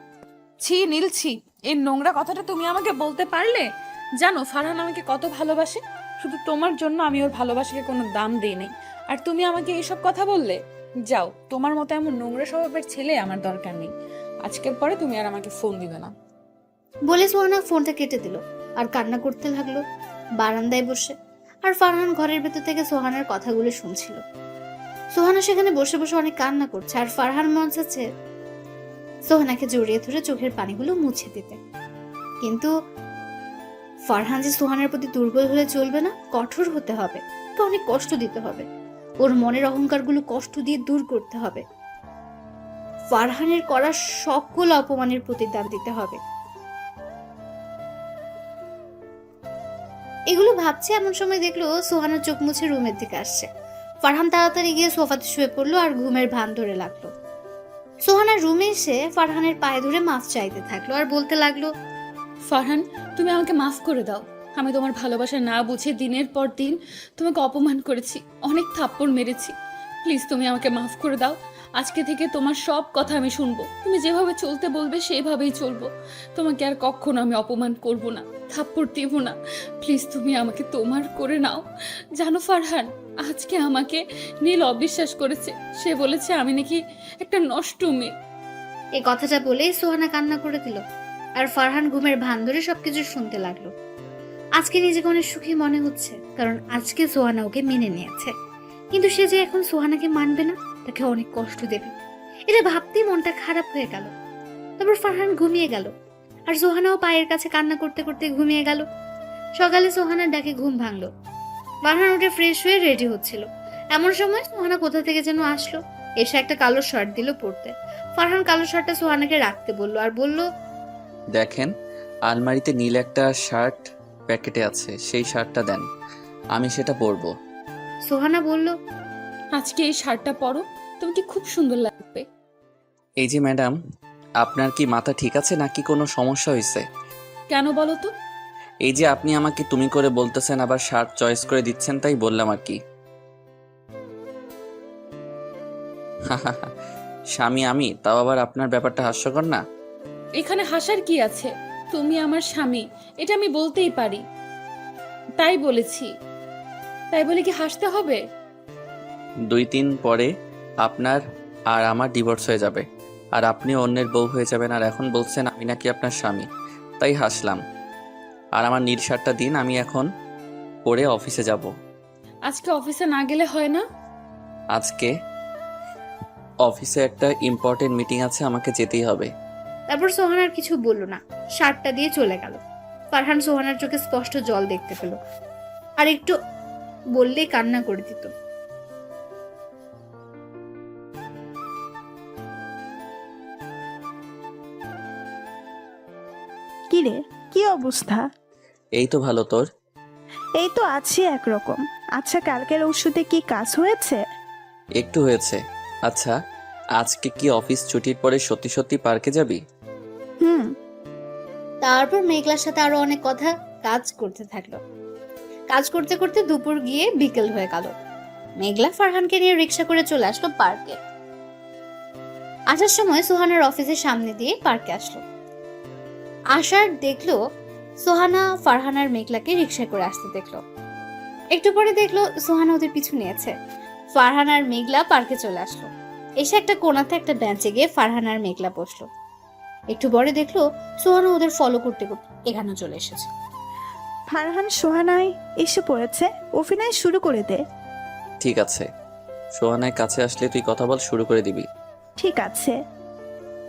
ছি নীল, ছি। এই নোংরা কথাটা তুমি আমাকে বলতে পারলে? জানো ফারহান আমাকে কত ভালোবাসে। শুধু তোমার জন্য আমি ওর ভালোবাসাকে কোনো দাম দিই নাই, আর তুমি আমাকে এইসব কথা বললে? যাও, তোমার মতো এমন নোংরা স্বভাবের ছেলে আমার দরকার নেই। আজকের পরে তুমি আর আমাকে ফোন দিবে না। বলে সোহানা ফোনটা কেটে দিল আর কান্না করতে লাগলো বারান্দায় বসে। আর ফারহান ঘরের ভেতর থেকে সোহানার কথাগুলো শুনছিল। সোহানা সেখানে বসে বসে অনেক কান্না করছে আর ফারহান মন চাচ্ছে সোহানাকে জড়িয়ে ধরে চোখের পানিগুলো মুছে দিতে। কিন্তু ফারহান যে সোহানার প্রতি দুর্বল হলে চলবে না, কঠোর হতে হবে, ওকে অনেক কষ্ট দিতে হবে, ওর মনের অহংকারগুলো কষ্ট দিয়ে দূর করতে হবে, ফারহানের করা সকল অপমানের প্রতিদান দিতে হবে। এগুলো ভাবছে এমন সময় দেখলো সোহানা চোখ মুছে রুমের দিকে আসছে। ফারহান তাড়াতাড়ি গিয়ে সোফাতে শুয়ে পড়লো আর ঘুমের ভান ধরে লাগলো। সোহানা রুমে এসে ফারহানের পায়ে ধরে মাফ চাইতে থাকলো আর বলতে লাগলো, ফারহান, তুমি আমাকে মাফ করে দাও। আমি তোমার ভালোবাসা না বুঝে দিনের পর দিন তোমাকে অপমান করেছি, অনেক থাপ্পড় মেরেছি। প্লিজ তুমি আমাকে মাফ করে দাও। আজকে থেকে তোমার সব কথা আমি শুনবো। তুমি যেভাবে চলতে বলবে সেভাবেই চলবো। তোমাকে আর কখনো আমি অপমান করব না, থাপ্পড় দেব না। প্লিজ তুমি আমাকে তোমার করে নাও। জানো ফারহান, আজকে আমাকে নীল অবিশ্বাস করেছে। সে বলেছে আমি নাকি একটা নষ্ট মেয়ে। এই কথাটা বলেই সোহানা কান্না করে দিল আর ফারহান ঘুমের ভান ধরে সবকিছু শুনতে লাগলো। আজকে নিজেকে অনেক সুখী মনে হচ্ছে, কারণ আজকে সোহানা ওকে মেনে নিয়েছে। কিন্তু সে যে এখন সোহানাকে মানবে না, তাকে অনেক কষ্ট দেবে, এটা ভাবতেই মনটা খারাপ হয়ে গেল। তারপর ফারহান ঘুমিয়ে গেল আর সোহানাও পায়ের কাছে কান্না করতে করতে ঘুমিয়ে গেল। সকালে সোহানার ডাকে ঘুম ভাঙলো। ফারহান উঠে ফ্রেশ হয়ে রেডি হচ্ছিল, এমন সময় সোহানা কোথা থেকে যেন আসলো, এসে একটা কালো শার্ট দিল পরতে। ফারহান কালো শার্টটা সোহানাকে রাখতে বললো আর বলল, দেখেন, আলমারিতে নীল একটা শার্ট প্যাকেটে আছে, সেই শার্টটা দেন, আমি সেটা পরবো। সোহানা বলল, আজকে এই শার্টটা পরো, তোমাকে খুব সুন্দর লাগবে। এই যে ম্যাডাম, আপনার কি মাথা ঠিক আছে নাকি কোনো সমস্যা হয়েছে? কেন বলো তো? এই যে আপনি আমাকে তুমি করে বলতেছেন, আবার শার্ট চয়েস করে দিচ্ছেন, তাই বললাম আর কি। স্বামী আমি, তাও আবার আপনার ব্যাপারটা হাস্যকর না? এখানে হাসার কি আছে? তুমি আমার স্বামী, এটা আমি বলতেই পারি, তাই বলেছি। তাই বলে কি হাসতে হবে? 2-3 পরে আপনার আর আমার ডিভোর্স হয়ে যাবে, আর আপনি অন্যের বউ হয়ে যাবেন, আর এখন বলছেন আমি নাকি আপনার স্বামী, তাই হাসলাম। আর আমার নীল শার্টটা দিন, আমি এখন পরে অফিসে যাব। আজকে অফিসে না গেলে হয় না? আজকে অফিসে একটা ইম্পর্টেন্ট মিটিং আছে, আমাকে যেতেই হবে। তারপর সোহানার কিছু বলল না, শার্টটা দিয়ে চলে গেল। ফারহান সোহানার চোখে স্পষ্ট জল দেখতে পেল আর একটু বললেই কান্না করে দিত। কিরে, কি অবস্থা? এই তো ভালো, তোর? এই তো আছি একরকম। আচ্ছা, কালকের ওষুধে কি কাজ হয়েছে? একটু হয়েছে। আচ্ছা, আজকে কি অফিস ছুটির পরে সত্যি সত্যি পার্কে যাবি? হুম। তারপর মেঘলার সাথে আরো অনেক কথা কাজ করতে থাকলো। কাজ করতে করতে দুপুর গিয়ে বিকেল হয়ে গেল। মেঘলা ফারহানকে নিয়ে রিক্সা করে চলে আসলো পার্কে। আসার সময় সোহানার অফিসের সামনে দিয়ে পার্কে আসলো। আসার দেখলো সোহানা ফারহান আর মেঘলাকে রিক্সা করে আসতে দেখলো। একটু পরে দেখলো সোহানা ওদের পিছু নিয়েছে। ফারহান আর মেঘলা পার্কে চলে আসলো। এসে একটা কোণাতে একটা বেঞ্চে গিয়ে ফারহান আর মেঘলা বসলো। একটু পরে দেখলো সোহানা ওদের ফলো করতে করতে এখানে চলে এসেছে। ফারহান সোহানায় এসে পড়েছে, অভিনয় শুরু করে দে। ঠিক আছে, সোহানার কাছে আসলে তুই কথা বল, শুরু করে দিবি। ঠিক আছে।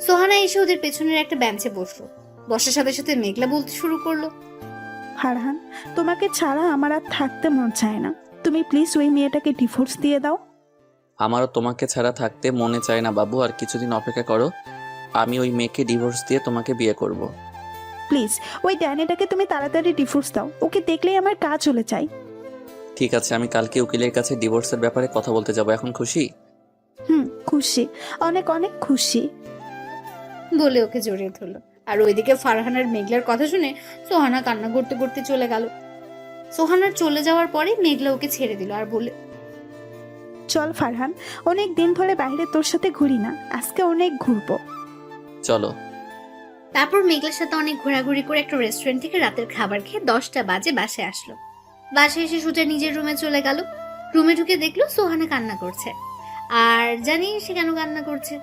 সোহানা এসে ওদের পেছনের একটা বেঞ্চে বসলো। বসার সাথে সাথে মেঘলা বলতে শুরু করলো, ফারহান, তোমাকে ছাড়া আমার আর থাকতে মন চায় না। তুমি প্লিজ ওই মেয়েটাকে ডিভোর্স দিয়ে দাও। আমারও তোমাকে ছাড়া থাকতে মনে চায় না বাবু, আর কিছুদিন অপেক্ষা করো। আমি ওই মেয়েকে ডিভোর্স দিয়ে তোমাকে বিয়ে করব। প্লিজ ওই ড্যানিটাকে তুমি তাড়াতাড়ি ডিভোর্স দাও। ওকে দেখলেই আমার কাজ চলে যায়। ঠিক আছে, আমি কালকে উকিলের কাছে ডিভোর্সের ব্যাপারে কথা বলতে যাব। এখন খুশি? খুশি, অনেক অনেক খুশি। বলে ওকে জড়িয়ে ধরলো। আর ওইদিকে ফারহানের মেঘলার কথা শুনে সোহানা কান্না করতে করতে চলে গেল। সোহানার চলে যাওয়ার পরে মেঘলা ওকে ছেড়ে দিল আর বলে, চল ফারহান, অনেক দিন ধরে বাইরে তোর সাথে ঘুরি না, আজকে অনেক ঘুরবো। চলো। তারপর মেঘলার সাথে অনেক ঘোরাঘুরি করে একটা রেস্টুরেন্ট থেকে রাতের খাবার খেয়ে 10টা বাজে বাসায় আসলো। বাসায় এসে সোজা নিজের রুমে চলে গেল। রুমে ঢুকে দেখলো সোহানা কান্না করছে। আর জানি সে কেন কান্না করছে।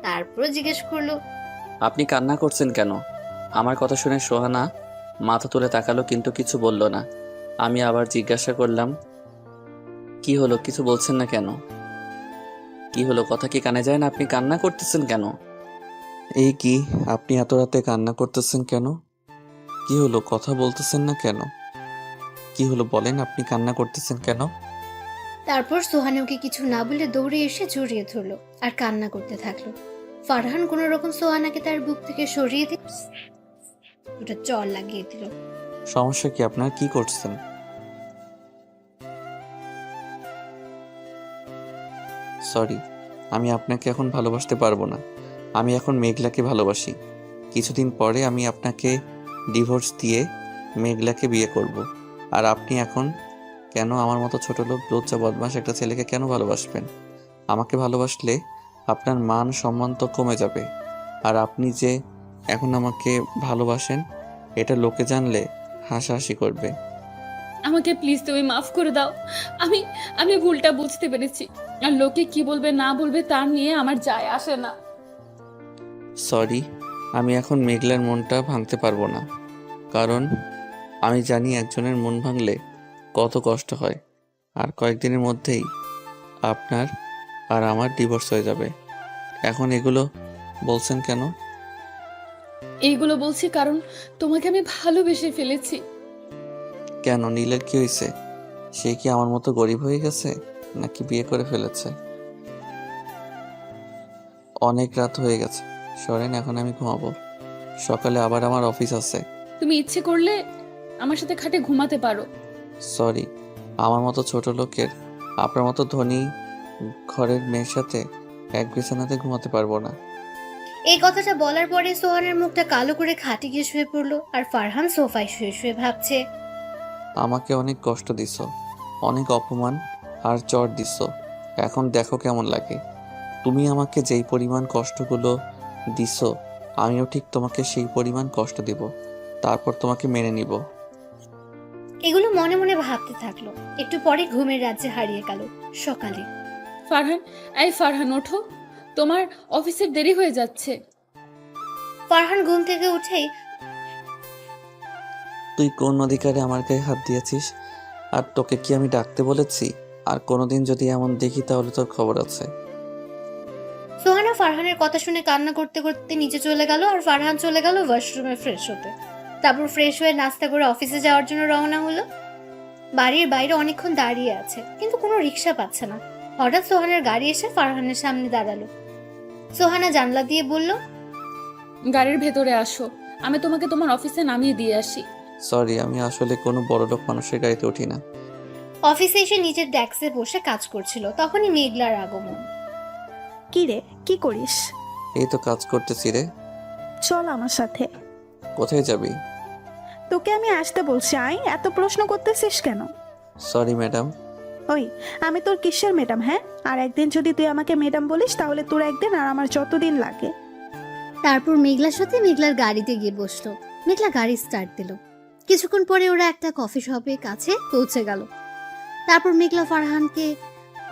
তারপর জিজ্ঞেস করলো, আপনি কান্না করছেন কেন? আমার কথা শুনে সোহানা মাথা তুলে তাকালো, কিন্তু কিছু বলল না। আমি আবার জিজ্ঞাসা করলাম, কি হলো, কিছু বলছেন না কেন? কি হলো, কথা কি কানে যায় না? আপনি কান্না করতেছেন কেন? এই কি, আপনি এত রাতে কান্না করতেছেন কেন? কি হলো, কথা বলতেছেন না কেন? কি হলো বলেন, আপনি কান্না করতেছেন কেন? তারপর সোহানা ওকে কিছু না বলে দৌড়ে এসে জড়িয়ে ধরলো আর কান্না করতে থাকলো। ফারহান কোনো রকম সোহানাকে তার বুক থেকে সরিয়ে দিয়ে ওটা চড় লাগিয়ে দিল। সমস্যা কি আপনার, কি করছেন? সরি, আমি আপনাকে এখন ভালোবাসতে পারবো না। আমি এখন মেঘলাকে ভালোবাসি। কিছুদিন পরে আমি আপনাকে ডিভোর্স দিয়ে মেঘলাকে বিয়ে করব। আর আপনি এখন কেন আমার মতো ছোট লোক, লজ্জা বদমাস একটা ছেলেকে কেন ভালোবাসবেন? আমাকে ভালোবাসলে আপনার মান সম্মান তো কমে যাবে। আর আপনি যে এখন আমাকে ভালোবাসেন, এটা লোকে জানলে হাসাহাসি করবে। আমাকে প্লিজ তুমি মাফ করে দাও। আমি আমি ভুলটা বুঝতে পেরেছি। আর লোকে কি বলবে না বলবে তার নিয়ে আমার যায় আসে না। সরি, আমি এখন মেঘলার মনটা ভাঙতে পারবো না, কারণ আমি জানি একজনের মন ভাঙলে কত কষ্ট হয়। আর কয়েকদিনের মধ্যেই আপনার আর আমার ডিভোর্স হয়ে যাবে। এখন এগুলো বলছেন কেন? এইগুলো বলছি কারণ তোমাকে আমি ভালোবেসে ফেলেছি। কেন, নীলের কি হয়েছে? সে কি আমার মতো গরিব হয়ে গেছে, নাকি বিয়ে করে ফেলেছে? অনেক রাত হয়ে গেছে, সরেন, এখন আমি ঘুমাবো। সকালে আবার আমার অফিস আছে। তুমি ইচ্ছে করলে আমার সাথে খাটে ঘুমাতে পারো। সরি, আমার মতো ছোট লোকের, আপনার মতো ধনী ঘরের মেয়ের সাথে এক বিছানাতে ঘুমাতে পারবো না। এই কথাটা বলার পরে সোহানের মুখটা কালো করে খাটে গিয়ে শুয়ে পড়লো। আর ফারহান সোফায় শুয়ে শুয়ে ভাবছে, আমাকে অনেক কষ্ট দিছ, অনেক অপমান আর চড় দিছ। এখন দেখো কেমন লাগে। তুমি আমাকে যেই পরিমাণ কষ্টগুলো দিছ, আমিও ঠিক তোমাকে সেই পরিমাণ কষ্ট দিব। তারপর তোমাকে মেনে নিব। এগুলো মনে মনে ভাবতে থাকলো। একটু পরে ঘুমের রাজ্যে হারিয়ে গেল। সকালে ফারহান, এই ফারহান ওঠো, তোমার অফিসের দেরি হয়ে যাচ্ছে। ফারহান ঘুম থেকে উঠেই, তুই কোন অধিকারে আমার গায়ে হাত দিয়েছিস? আর তোকে কি আমি ডাকতে বলেছি? আর কোনোদিন যদি এমন দেখি তাহলে তোর খবর আছে। সোহানা ফারহানের কথা শুনে কান্না করতে করতে নিচে চলে গেল। আর ফারহান চলে গেল ওয়াশরুমে ফ্রেশ হতে। তারপর ফ্রেশ হয়ে নাস্তা করে অফিসে যাওয়ার জন্য রওনা হলো। বাড়ির বাইরে অনেকক্ষণ দাঁড়িয়ে আছে, কিন্তু কোনো রিক্সা পাচ্ছে না। হঠাৎ সোহানের গাড়ি এসে ফারহানের সামনে দাঁড়ালো। সোহানা জানলা দিয়ে বলল, গাড়ির ভেতরে আসো, আমি তোমাকে তোমার অফিসে নামিয়ে দিয়ে আসি। সরি, আমি আসলে কোনো বড়লোক মানুষের গাড়িতে উঠি না। অফিসে এসে নিজের ডেস্কে বসে কাজ করছিল, তখনই মেঘলার আগমন। কি রে, কি করিস? এই তো কাজ করতেছি রে। চল আমার সাথে। কোথায় যাবি? তোকে আমি আসতে বলছি, আই এত প্রশ্ন করতেছিস কেন? Sorry madam. ওই, আমি তোর কিসের ম্যাডাম? হ্যাঁ, আর একদিন যদি তুই আমাকে ম্যাডাম বলিস তাহলে তোর একদিন আর আমার যতদিন লাগে। তারপর মেঘলার সাথে মেঘলার গাড়িতে গিয়ে বসলো। মেঘলা গাড়ি স্টার্ট দিল। কিছুক্ষণ পরে ওরা একটা কফি শপের কাছে পৌঁছে গেল। তারপর মেঘলা ফারহানকে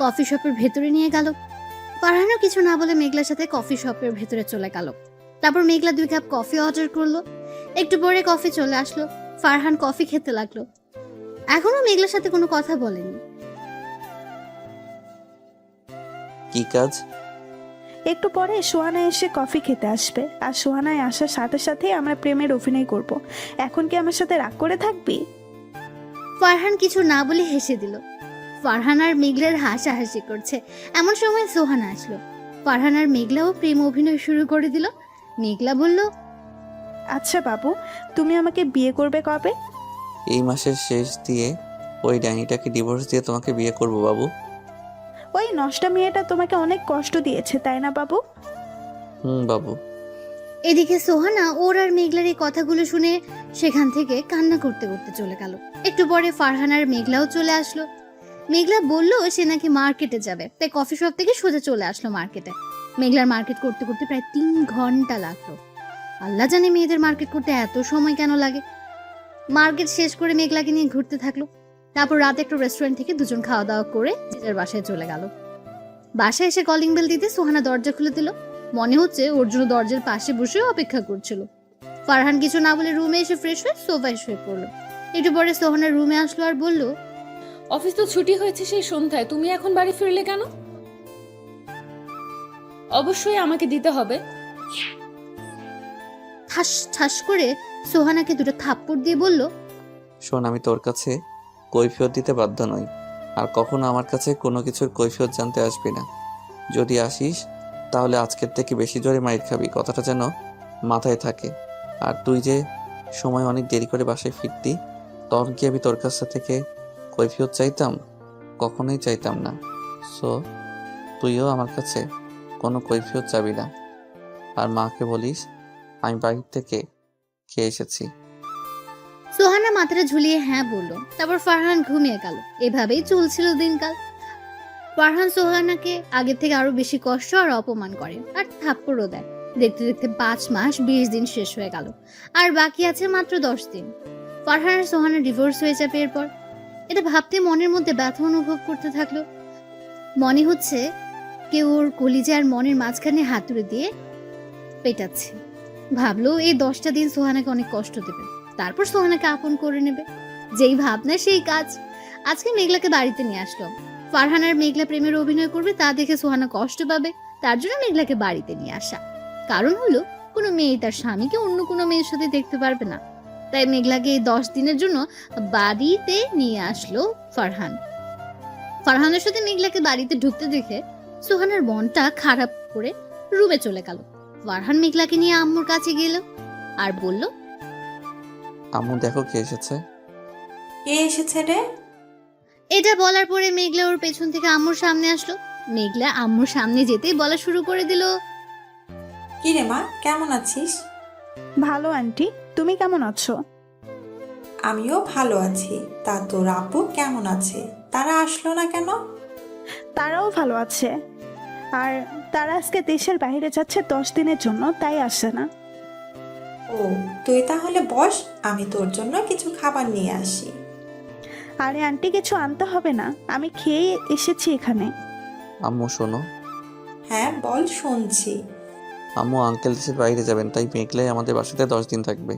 কফি শপের ভেতরে নিয়ে গেল। ফারহানও কিছু না বলে মেঘলার সাথে কফি শপের ভেতরে চলে গেল। তারপর মেঘলা 2 কাপ কফি অর্ডার করলো। একটু পরে কফি চলে আসলো। ফারহান কফি খেতে লাগলো। এখনো মেঘলার সাথে কোনো কথা বলেনি। কি কাজ? একটু পরে সোহানা এসে কফি খেতে আসবে, আর সোহানায় আসার সাথে সাথেই আমরা প্রেমের অভিনয় করব। এখন কি আমার সাথে রাগ করে থাকবি? ফারহান কিছু না বলে হেসে দিল। ফারহান আর মেঘলার হাসাহাসি করছে। এমন সময় সোহানা আসলো। ফারহান আর মেঘলাও প্রেম অভিনয় শুরু করে দিল। মেঘলা বলল, আচ্ছা বাবু, তুমি আমাকে বিয়ে করবে কবে? এই মাসের শেষ দিয়ে ওই ডাইনিটাকে ডিভোর্স দিয়ে তোমাকে বিয়ে করব বাবু। ওই নষ্টা মেয়েটা তোমাকে অনেক কষ্ট দিয়েছে, তাই না বাবু? বাবু। এদিকে সোহানা ওর আর মেঘলার এই কথাগুলো শুনে সেখান থেকে কান্না করতে করতে চলে গেল। একটু পরে ফারহান আর মেঘলাও চলে আসলো। মেঘলা বলল সে নাকি মার্কেটে যাবে, তাই কফি শপ থেকে সোজা চলে আসলো মার্কেটে। মেঘলার মার্কেট করতে করতে প্রায় 3 ঘন্টা লাগলো। আল্লাহ জানে মেয়েদের মার্কেট করতে এত সময় কেন লাগে। মার্কেট শেষ করে মেঘলাকে নিয়ে ঘুরতে থাকলো। তারপর রাতে একটা রেস্টুরেন্ট থেকে দুজন খাওয়া দাওয়া করে যে যার বাসায় চলে গেল। বাসায় এসে কলিং বেল দিতে সোহানা দরজা খুলে দিল। মনে হচ্ছে ওর জন্য দরজার পাশে বসে অপেক্ষা করছিল। ফারহান কিছু না বলে রুমে এসে ফ্রেশ হয়ে সোফায় শুয়ে পড়লো। একটু পরে সোহানা রুমে আসলো আর বলল, অফিস তো ছুটি হয়েছে সেই সন্ধ্যায়, তুমি এখন বাড়ি ফিরলে কেন? অবশ্যই আমাকে দিতে হবে। ঠাস ঠাস করে সোহানাকে 2টা থাপ্পড় দিয়ে বলল, শোন, আমি তোর কাছে কৈফিয়ত দিতে বাধ্য নই, আর কখনো আমার কাছে কোনো কিছুর কৈফিয়ত জানতে আসবি না। যদি আসিস তাহলে আজকের থেকে বেশি জোরে মাইর খাবি, কথাটা যেন মাথায় থাকে। আর তুই যে সময় অনেক দেরি করে বাসায় ফিরতি, তখন কি আমি তোর কাছ থেকে কৈফিয়ত চাইতাম? কখনোই চাইতাম না। সো তুইও আমার কাছে কোনো কৈফিয়ত চাবি না। আর মাকে বলিস আমি বাড়ির থেকে খেয়ে এসেছি। সোহানা মাথাটা ঝুলিয়ে হ্যাঁ বলল। তারপর ফারহান ঘুমিয়ে গেল। এভাবেই চলছিল দিনকাল। ফারহান সোহানাকে আগের থেকে আরো বেশি কষ্ট আর অপমান করে, আর থাপ্পড়ও দেয়। দেখতে দেখতে 5 মাস 20 দিন শেষ হয়ে গেল, আর বাকি আছে মাত্র 10 দিন। ফারহান আর সোহানা ডিভোর্স হয়ে যাবে এরপর। এটা ভাবতে মনের মধ্যে ব্যথা অনুভব করতে থাকলো। মনে হচ্ছে কেউ ওর কলিজা আর মনের মাঝখানে হাতুড়ে দিয়ে পেটাচ্ছে। ভাবলো এই 10টা দিন সোহানাকে অনেক কষ্ট দেবে, তারপর সোহানাকে আপন করে নেবে। যেই ভাবনা সেই কাজ। আজকে মেঘলাকে বাড়িতে নিয়ে আসলো। ফারহান আর মেঘলা প্রেমের অভিনয় করবে তা দেখে সোহানা কষ্ট পাবে, তার জন্য মেঘলাকে বাড়িতে নিয়ে আসা। কারণ হলো কোনো মেয়ে তার স্বামীকে অন্য কোনো মেয়ের সাথে দেখতে পারবে না। তাই মেঘলাকে এই 10 দিনের জন্য বাড়িতে নিয়ে আসলো ফারহান। ফারহানের সাথে মেঘলাকে বাড়িতে ঢুকতে দেখে সোহানার মনটা খারাপ করে রুমে চলে গেল। ফারহান মেঘলাকে নিয়ে আম্মুর কাছে গেল আর বলল, আম্মু দেখো কে এসেছে। কে এসেছে রে? এটা বলার পরে মেঘলা ওর পেছন থেকে আম্মুর সামনে আসলো। মেঘলা আম্মুর সামনে যেতেই বলা শুরু করে দিল, কি রে মা, কেমন আছিস? ভালো আন্টি, তুমি কেমন আছো? আমিও ভালো আছি। তা তোর আব্বু কেমন আছে? তারা আসলো না কেন? তারাও ভালো আছে, আর তারা আজকে দেশের বাইরে যাচ্ছে 10 দিনের জন্য, তাই আসে না। ও, তুই তাহলে বস, আমি তোর জন্য কিছু খাবার নিয়ে আসি। আরে আন্টি, কিছু আনতে হবে না, আমি খেয়ে এসেছি এখানে। আম্মু শোনো। হ্যাঁ বল, শুনছি। আম্মু আঙ্কেল দেশের বাইরে যাবেন, তাই মেঘলাই আমাদের বাসাতে 10 দিন থাকবে।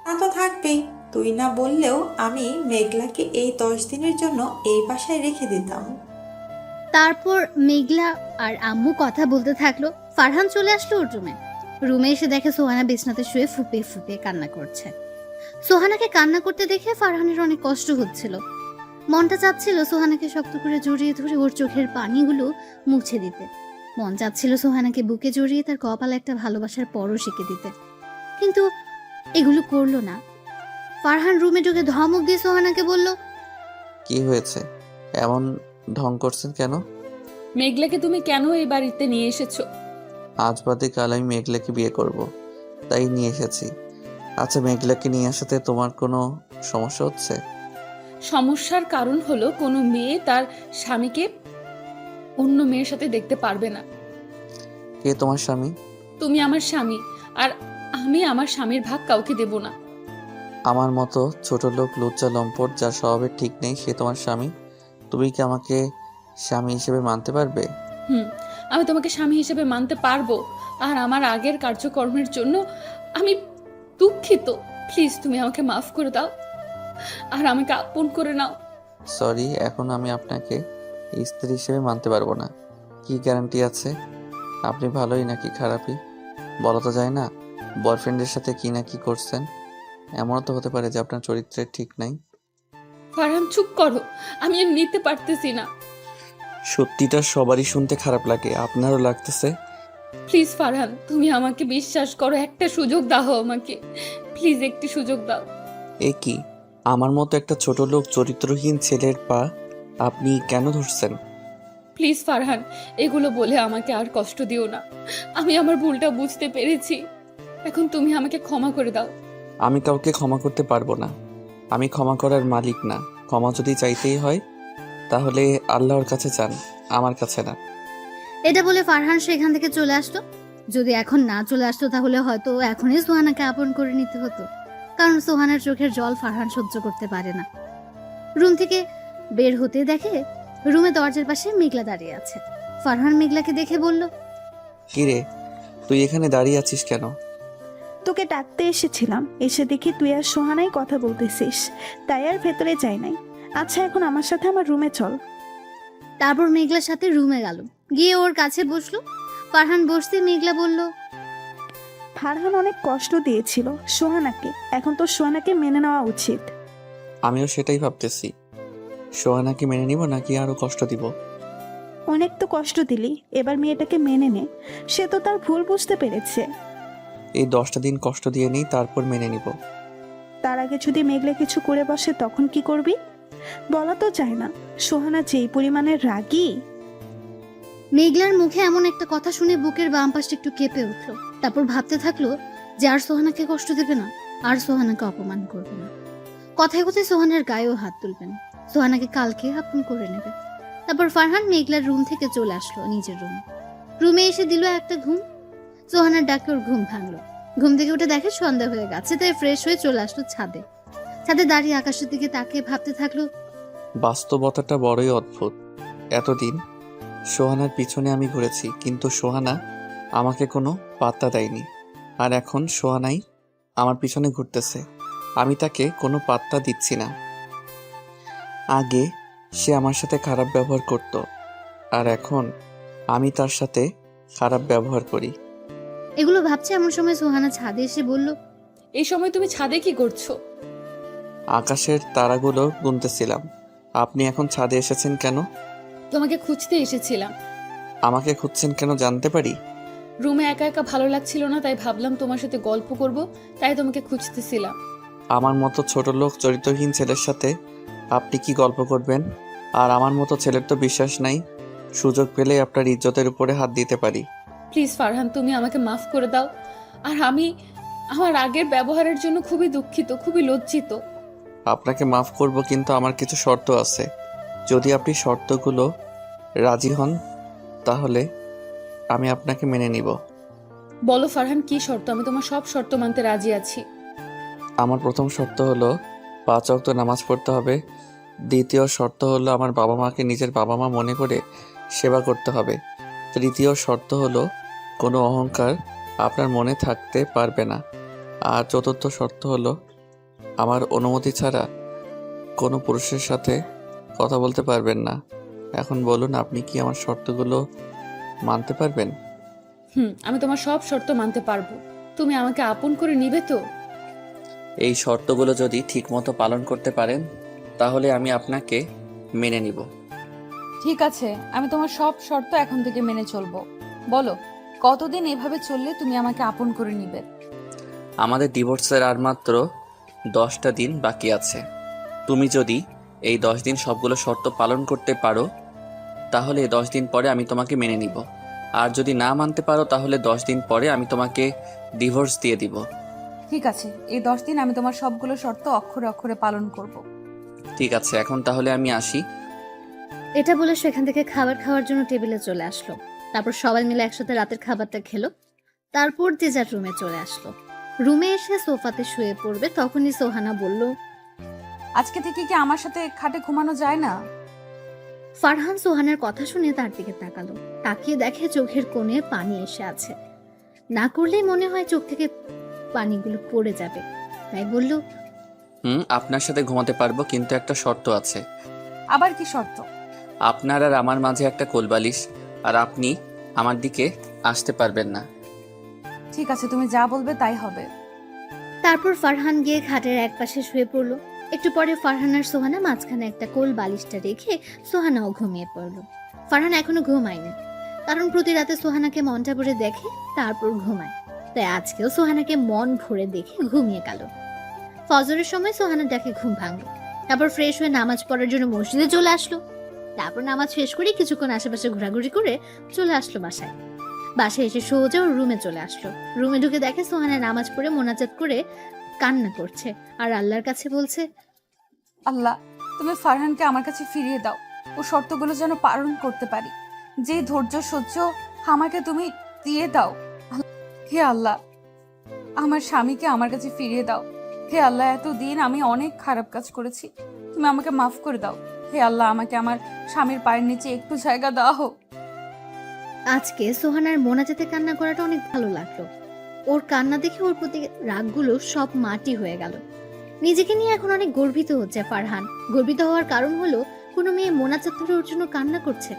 তা তো থাকবেই, তুই না বললেও আমি মেঘলাকে এই 10 দিনের জন্য এই বাসায় রেখে দিতাম। তারপর মেঘলা আর আম্মু কথা বলতে থাকলো। ফারহান চলে আসলো ওর রুমে। রুমে এসে দেখে সোহানা বিছনাতে শুয়ে ফুপিয়ে ফুপিয়ে কান্না করছে। সোহানাকে কান্না করতে দেখে ফারহানের অনেক কষ্ট হচ্ছিল। মনটা চাচ্ছিল সোহানাকে শক্ত করে জড়িয়ে ধরে ওর চোখের পানিগুলো মুছে দিতে। মন চাচ্ছিল সোহানাকে বুকে জড়িয়ে তার কপালে একটা ভালোবাসার পরশ এঁকে দিতে। কিন্তু এগুলো করলো না। ফারহান রুমে ঢুকে ধমক দিয়ে সোহানাকে বলল, কি হয়েছে? এমন ঢং করছেন কেন? মেঘলাকে তুমি কেন এই বাড়িতে নিয়ে এসেছো? আজ বাদে কাল আমি মেঘলাকে বিয়ে করব, তাই নিয়ে এসেছি। আচ্ছা, মেঘলাকে নিয়ে আসাতে তোমার কোনো সমস্যা হচ্ছে? সমস্যার কারণ হলো কোনো মেয়ে তার স্বামীকে অন্য মেয়ের সাথে দেখতে পারবে না। কে তোমার স্বামী? তুমি আমার স্বামী, আর আমি আমার স্বামীর ভাগ কাউকে দেব না। আমার মতো ছোট লোক, লুচ্চা লম্পট, যার স্বভাবের ঠিক নেই, সে তোমার স্বামী? তুমি কি আমাকে স্বামী হিসেবে মানতে পারবে? আমি তোমাকে স্বামী হিসেবে মানতে পারবো, আর আমার আগের কার্যকর্মের জন্য আমি দুঃখিত। প্লিজ তুমি আমাকে মাফ করে দাও আর আমাকে আপন করে নাও। সরি, এখন আমি আপনাকে স্ত্রী হিসেবে মানতে পারবো না। কি গ্যারান্টি আছে আপনি ভালোই নাকি খারাপই? বলা তো যায় না। বয়ফ্রেন্ডের সাথে কি না কি করছেন। এমনও তো হতে পারে যে আপনার চরিত্রের ঠিক নাই। ফারহান চুপ করো, আমি আর নিতে পারতেছি না। সত্যিটা সবারই শুনতে খারাপ লাগে, আপনারও লাগতেছে? প্লিজ ফারহান, তুমি আমাকে বিশ্বাস করো, একটা সুযোগ দাও আমাকে, প্লিজ একটি সুযোগ দাও। এ কি, আমার মতো একটা ছোট লোক, চরিত্রহীন ছেলের পা আপনি কেন ধরছেন? প্লিজ ফারহান, এগুলো বলে আমাকে আর কষ্ট দিও না। আমি আমার ভুলটা বুঝতে পেরেছি, এখন তুমি আমাকে ক্ষমা করে দাও। আমি কাউকে ক্ষমা করতে পারবো না। আমি ক্ষমা করার মালিক না। ক্ষমা যদি চাইতেই হয় তাহলে আল্লাহর কাছে চান, আমার কাছে না। এটা বলে ফারহান সেখান থেকে চলে আসলো। যদি এখন না চলে আসতো তাহলে হয়তো এখনই সোহানাকে আপন করে নিতে হতো, কারণ সোহানার চোখের জল ফারহান সহ্য করতে পারে না। রুম থেকে বের হতে দেখে রুমে দরজার পাশে মেঘলা দাঁড়িয়ে আছে। ফারহান মেঘলাকে দেখে বলল, কিরে, তুই এখানে দাঁড়িয়ে আছিস কেন? তোকে ডাকতে এসেছিলাম, এসে দেখি তুই আর সোহানাই কথা বলতেছিস, তাই আর ভেতরে যাই নাই। আচ্ছা, এখন আমার সাথে আমার রুমে চল। তারপর মেঘলার সাথে রুমে গেল, গিয়ে ওর কাছে বসলো। ফারহান বসতে মেঘলা বলল, ফারহান অনেক কষ্ট দিয়েছিল সোহানাকে, এখন তো সোহানাকে মেনে নেওয়া উচিত। আমিও সেটাই ভাবতেছি, সোহানাকে মেনে নিব নাকি আরো কষ্ট দিব। অনেক তো কষ্ট দিলি, এবার মেয়েটাকে মেনে নে, সে তো তার ভুল বুঝতে পেরেছে। এই 10টা দিন কষ্ট দিয়ে নিই, তারপর মেনে নিব। তার আগে যদি মেঘলা কিছু করে বসে তখন কি করবি? বলা তো যায় না, সোহানা যেই পরিমাণের রাগী। মেঘলার মুখে এমন একটা কথা শুনে বুকের বাম পাশটা একটু কেঁপে উঠলো। তারপর ভাবতে থাকলো যে আর সোহানাকে কষ্ট দেবে না, আর সোহানাকে অপমান করবে না, কথায় কথায় সোহানার গায়েও হাত তুলবে না, সোহানাকে কালকে আপন করে নেবে। তারপর ফারহান মেঘলার রুম থেকে চলে আসলো নিজের রুমে এসে দিল একটা ঘুম। সোহানার ডাকে ওর ঘুম ভাঙলো। ঘুম থেকে উঠে দেখে সন্ধ্যা হয়ে গেছে, তাই ফ্রেশ হয়ে চলে আসলো ছাদে দাঁড়িয়ে আকাশের দিকে তাকিয়ে ভাবতে থাকলো, বাস্তবতাটা বড়ই অদ্ভুত। এতদিন সোহানার পিছনে আমি ঘুরেছি, কিন্তু সোহানা আমাকে কোনো পাত্তা দেয়নি। আর এখন সোহানাই আমার পিছনে ঘুরতেছে, আমি তাকে কোনো পাত্তা দিচ্ছি না। আগে সে আমার সাথে খারাপ ব্যবহার করত, আর এখন আমি তার সাথে খারাপ ব্যবহার করি। এগুলো ভাবছে এমন সময় সোহানা ছাদে এসে বলল, এই সময় তুমি ছাদে কি করছো? আকাশের তারাগুলো গুনতেছিলাম। আপনি এখন ছাদে এসেছেন কেন? তোমাকে খুঁজতে এসেছিলাম। আমাকে খুঁজছেন কেন জানতে পারি? রুমে একা একা ভালো লাগছিল না, তাই ভাবলাম তোমার সাথে গল্প করব, তাই তোমাকে খুঁজতেছিলাম। আমার মতো ছোট লোক, চরিত্রহীন ছেলের সাথে আপনি কি গল্প করবেন? আর আমার মতো ছেলের তো বিশ্বাস নাই, সুযোগ পেলেই আপনার ইজ্জতের উপরে হাত দিতে পারি। প্লিজ ফারহান, তুমি আমাকে মাফ করে দাও। আর আমি আমার আগের ব্যবহারের জন্য খুবই দুঃখিত, খুবই লজ্জিত। আপনাকে মাফ করব, কিন্তু আমার কিছু শর্ত আছে। যদি আপনি শর্তগুলো রাজি হন তাহলে আমি আপনাকে মেনে নিব। বলো ফারহান, কি শর্ত? আমি তোমার সব শর্ত মানতে রাজি আছি। আমার প্রথম শর্ত হলো 5 ওয়াক্ত নামাজ পড়তে হবে। দ্বিতীয় শর্ত হলো আমার বাবা মাকে নিজের বাবা মা মনে করে সেবা করতে হবে। তৃতীয় শর্ত হলো কোনো অহংকার আপনার মনে থাকতে পারবে না। আর চতুর্থ শর্ত হলো আমার অনুমতি ছাড়া কোনো পুরুষের সাথে কথা বলতে পারবেন না। এখন বলুন, আপনি কি আমার শর্তগুলো মানতে পারবেন? আমি তোমার সব শর্ত মানতে পারবো। তুমি আমাকে আপন করে নিবে তো? এই শর্তগুলো যদি ঠিকমতো পালন করতে পারেন তাহলে আমি আপনাকে মেনে নিব। ঠিক আছে, আমি তোমার সব শর্ত এখন থেকে মেনে চলবো। বলো, কতদিন এভাবে চললে তুমি আমাকে আপন করে নিবে? আমাদের ডিভোর্সের আর মাত্র 10টা দিন বাকি আছে। তুমি যদি এই 10 দিন সবগুলো শর্ত পালন করতে পারো তাহলে 10 দিন পরে আমি তোমাকে মেনে নিব, আর যদি না মানতে পারো তাহলে 10 দিন পরে আমি তোমাকে ডিভোর্স দিয়ে দিব। ঠিক আছে, এই 10 দিন আমি তোমার সবগুলো শর্ত অক্ষরে অক্ষরে পালন করব। ঠিক আছে, এখন তাহলে আমি আসি। এটা বলে সেখান থেকে খাবার খাওয়ার জন্য টেবিলে চলে আসলো। তারপর সবাই মিলে একসাথে রাতের খাবারটা খেলো। তারপর যে যার রুমে চলে আসলো। রুমে এসে সোফাতে শুয়ে পড়বে তখনই সোহানা বলল, আজকে থেকে কি আমার সাথে খাটে ঘুমানো যায় না? ফারহান সোহানার কথা শুনে তার দিকে তাকালো। তাকিয়ে দেখে চোখের কোণে পানি এসে আছে। না করলেই মনে হয় চোখ থেকে পানিগুলো পড়ে যাবে, তাই বলল, আপনার সাথে ঘুমাতে পারবো, কিন্তু একটা শর্ত আছে। আবার কি শর্ত? আপনার আর আমার মাঝে একটা কোলবালিশ, আর আপনি আমার দিকে আসতে পারবেন না। ঠিক আছে, তুমি যা বলবে তাই হবে। তারপর ফারহান গিয়ে খাটের একপাশে শুয়ে পড়লো। একটু পরে ফারহান আর সোহানা মাঝখানে একটা কোল বালিশটা রেখে সোহানাও ঘুমিয়ে পড়লো। ফারহান এখনো ঘুমায়নি, কারণ প্রতি রাতে সোহানাকে মনটা ভরে দেখে তারপর ঘুমায়। তাই আজকেও সোহানাকে মন ভরে দেখে ঘুমিয়ে গেল। ফজরের সময় সোহানা ডাকে ঘুম ভাঙলো। তারপর ফ্রেশ হয়ে নামাজ পড়ার জন্য মসজিদে চলে আসলো। তারপর নামাজ শেষ করে কিছুক্ষণ আশেপাশে ঘোরাঘুরি করে চলে আসলো বাসায়। বাসায় এসে সোজা ওর রুমে চলে আসলো। রুমে ঢুকে দেখে সোহানা নামাজ পড়ে মোনাজাত করে কান্না করছে আর আল্লাহর কাছে বলছে, আল্লাহ, তুমি ফারহানকে আমার কাছে ফিরিয়ে দাও, ও শর্তগুলো যেন পালন করতে পারি। যে ধৈর্য সহ্য আমাকে তুমি দিয়ে দাও। হে আল্লাহ, আমার স্বামীকে আমার কাছে ফিরিয়ে দাও। হে আল্লাহ, এতদিন আমি অনেক খারাপ কাজ করেছি, তুমি আমাকে মাফ করে দাও। হে আল্লাহ, আমাকে আমার স্বামীর পায়ের নিচে একটু জায়গা দেওয়া হোক। আজকে সোহানার মোনাজাতে কান্না করাটা অনেক ভালো লাগলো। ওর কান্না দেখে ওর প্রতি রাগগুলো সব মাটি হয়ে গেল। নিজেকে নিয়ে এখন অনেক গর্বিত হচ্ছে ফারহান। গর্বিত হওয়ার কারণ হলো কোনো মেয়ে মোনাজাত ধরে ওর জন্য কান্না করছে।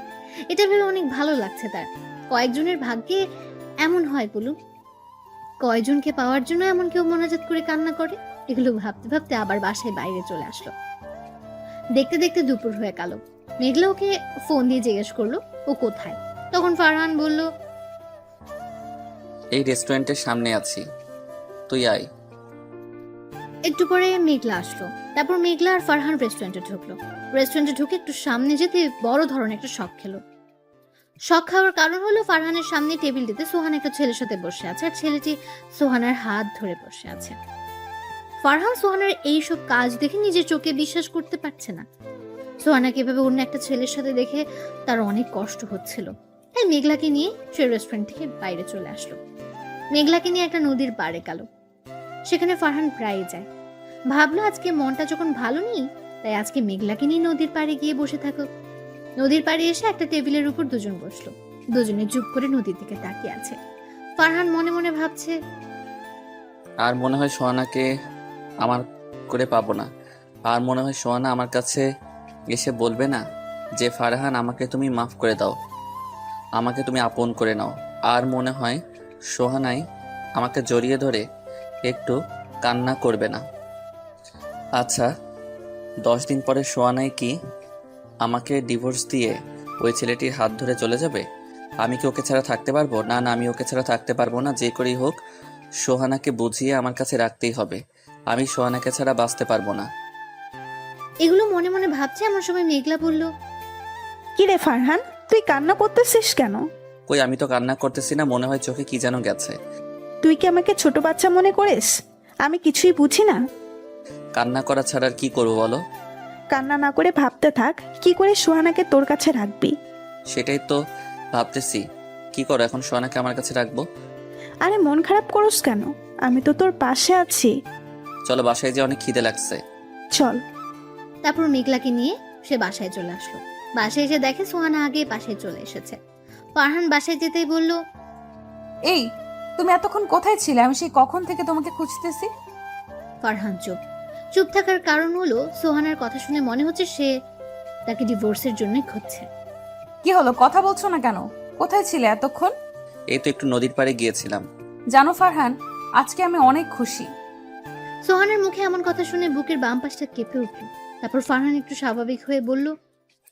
এটা ভেবে অনেক ভালো লাগছে তার। কয়েকজনের ভাগ্যে এমন হয় বলুন, কয়জনকে পাওয়ার জন্য এমন কেউ মোনাজাত করে কান্না করে। এগুলো ভাবতে ভাবতে আবার বাসায় বাইরে চলে আসলো। দেখতে দেখতে দুপুর হয়ে গেল। মেঘলা ওকে ফোন দিয়ে জিজ্ঞেস করলো ও কোথায়। তখন ফারহান বলল, এই রেস্টুরেন্টের সামনে আছি, তুই আয়। একটু পরে মেঘলা আসলো। তারপর মেঘলা আর ফারহান রেস্টুরেন্টে ঢুকলো। রেস্টুরেন্টে ঢুকে একটু সামনে যেতে বড় ধরনের একটা শখ খেলো। শখ খাওয়ার কারণ হলো ফারহানের সামনে টেবিলটিতে সোহান একটা ছেলের সাথে বসে আছে, আর ছেলেটি সোহানার হাত ধরে বসে আছে। ফারহান সোহানার এইসব কাজ দেখে নিজের চোখে বিশ্বাস করতে পারছে না। সোহানাকে এভাবে অন্য একটা ছেলের সাথে দেখে তার অনেক কষ্ট হচ্ছিল। তাই মেঘলাকে নিয়ে সে রেস্টুরেন্ট থেকে বাইরে চলে আসলো। মেঘলাকে নিয়ে একটা নদীর পাড়ে গেল। সেখানে ফারহান প্রায় যায়। ভাবলো আজকে মনটা যখন ভালো নেই, তাই আজকে মেঘলাকে নিয়ে নদীর পাড়ে গিয়ে বসে থাকো। নদীর পাড়ে এসে একটা টেবিলের উপর দুজন বসলো। দুজনে চুপ করে নদীর দিকে তাকিয়ে আছে। ফারহান মনে মনে ভাবছে, আর মনে হয় সোহানাকে আমার করে পাবো না। আর মনে হয় সোহানা আমার কাছে এসে বলবে না যে ফারহান, আমাকে তুমি মাফ করে দাও, আমাকে তুমি আপন করে নাও। আর মনে হয় সোহানাই আমাকে জড়িয়ে ধরে একটু কান্না করবে না। আচ্ছা, 10 দিন পরে সোহানাই কি আমাকে ডিভোর্স দিয়ে ওই ছেলেটির হাত ধরে চলে যাবে? আমি কি ওকে ছাড়া থাকতে পারবো? না না, আমি ওকে ছাড়া থাকতে পারবো না। যে করেই হোক সোহানাকে বুঝিয়ে আমার কাছে রাখতেই হবে। আমি সোহানাকে ছাড়া বাঁচতে পারবো না। এগুলো মনে মনে ভাবছে এমন সময় মেঘলা বলল, কি রে ফারহান, তুই কান্না করতেছিস কেন? কই, আমি তো কান্না করতেছি না, মনে হয় চোখে কি যেন গেছে। তুই কি আমাকে ছোট বাচ্চা মনে করিস? আমি কিছুই বুঝি না। কান্না করা ছাড়া আর কি করবো বলো? কান্না না করে ভাবতে থাক কি করে সোহানাকে তোর কাছে রাখবি। সেটাই তো ভাবতেছি, কি করো এখন সোহানাকে আমার কাছে রাখবো? আরে মন খারাপ করিস কেন? আমি তো তোর পাশে আছি। চলো বাসায় যে অনেক খিদে লাগছে। চল। তারপর মেঘলাকে নিয়ে সে বাসায় চলে আসলো। বাসায় এসে দেখে সোহানা আগে বাসায় চলে এসেছে। ফারহান বাসায় যেতেই বলল, এই, তুমি এতক্ষণ কোথায় ছিলে? আমি সেই কখন থেকে তোমাকে খুঁজতেছি। ফারহান চুপ। চুপ থাকার কারণ হলো সোহানার কথা শুনে মনে হচ্ছে সে তাকে ডিভোর্সের জন্যই খুঁজছে। কি হলো, কথা বলছো না কেন? কোথায় ছিলে এতক্ষণ? এই তো একটু নদীর পাড়ে গিয়েছিলাম। জানো ফারহান, আজকে আমি অনেক খুশি। সোহানের মুখে এমন কথা শুনে বুকের বাম পাশটা কেঁপে উঠল। তারপর ফারহান একটু স্বাভাবিক হয়ে বলল,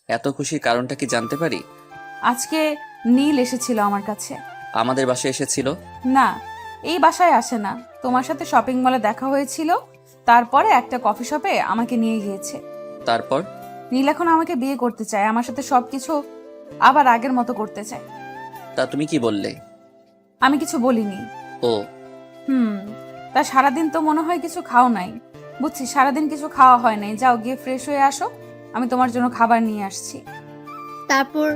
এত খুশির কারণটা কি জানতে পারি? আজকে নীল এসেছিল আমার কাছে। আমাদের বাসায় এসেছিল? না, এই বাসায় আসে না। তোমার সাথে শপিং মলে দেখা হয়েছিল, তারপরে একটা কফি শপে আমাকে নিয়ে গিয়েছে। তারপর? নীল এখন আমাকে বিয়ে করতে চায়, আমার সাথে সবকিছু আবার আগের মতো করতে চায়। তা তুমি কি বললে? আমি কিছু বলিনি। ও, তা সারাদিন তো মনে হয় কিছু খাও নাই। বুঝছি, সারাদিন কিছু খাওয়া হয় নাই। যাও গিয়ে ফ্রেশ হয়ে আসো, আমি তোমার জন্য খাবার নিয়ে আসছি। তারপর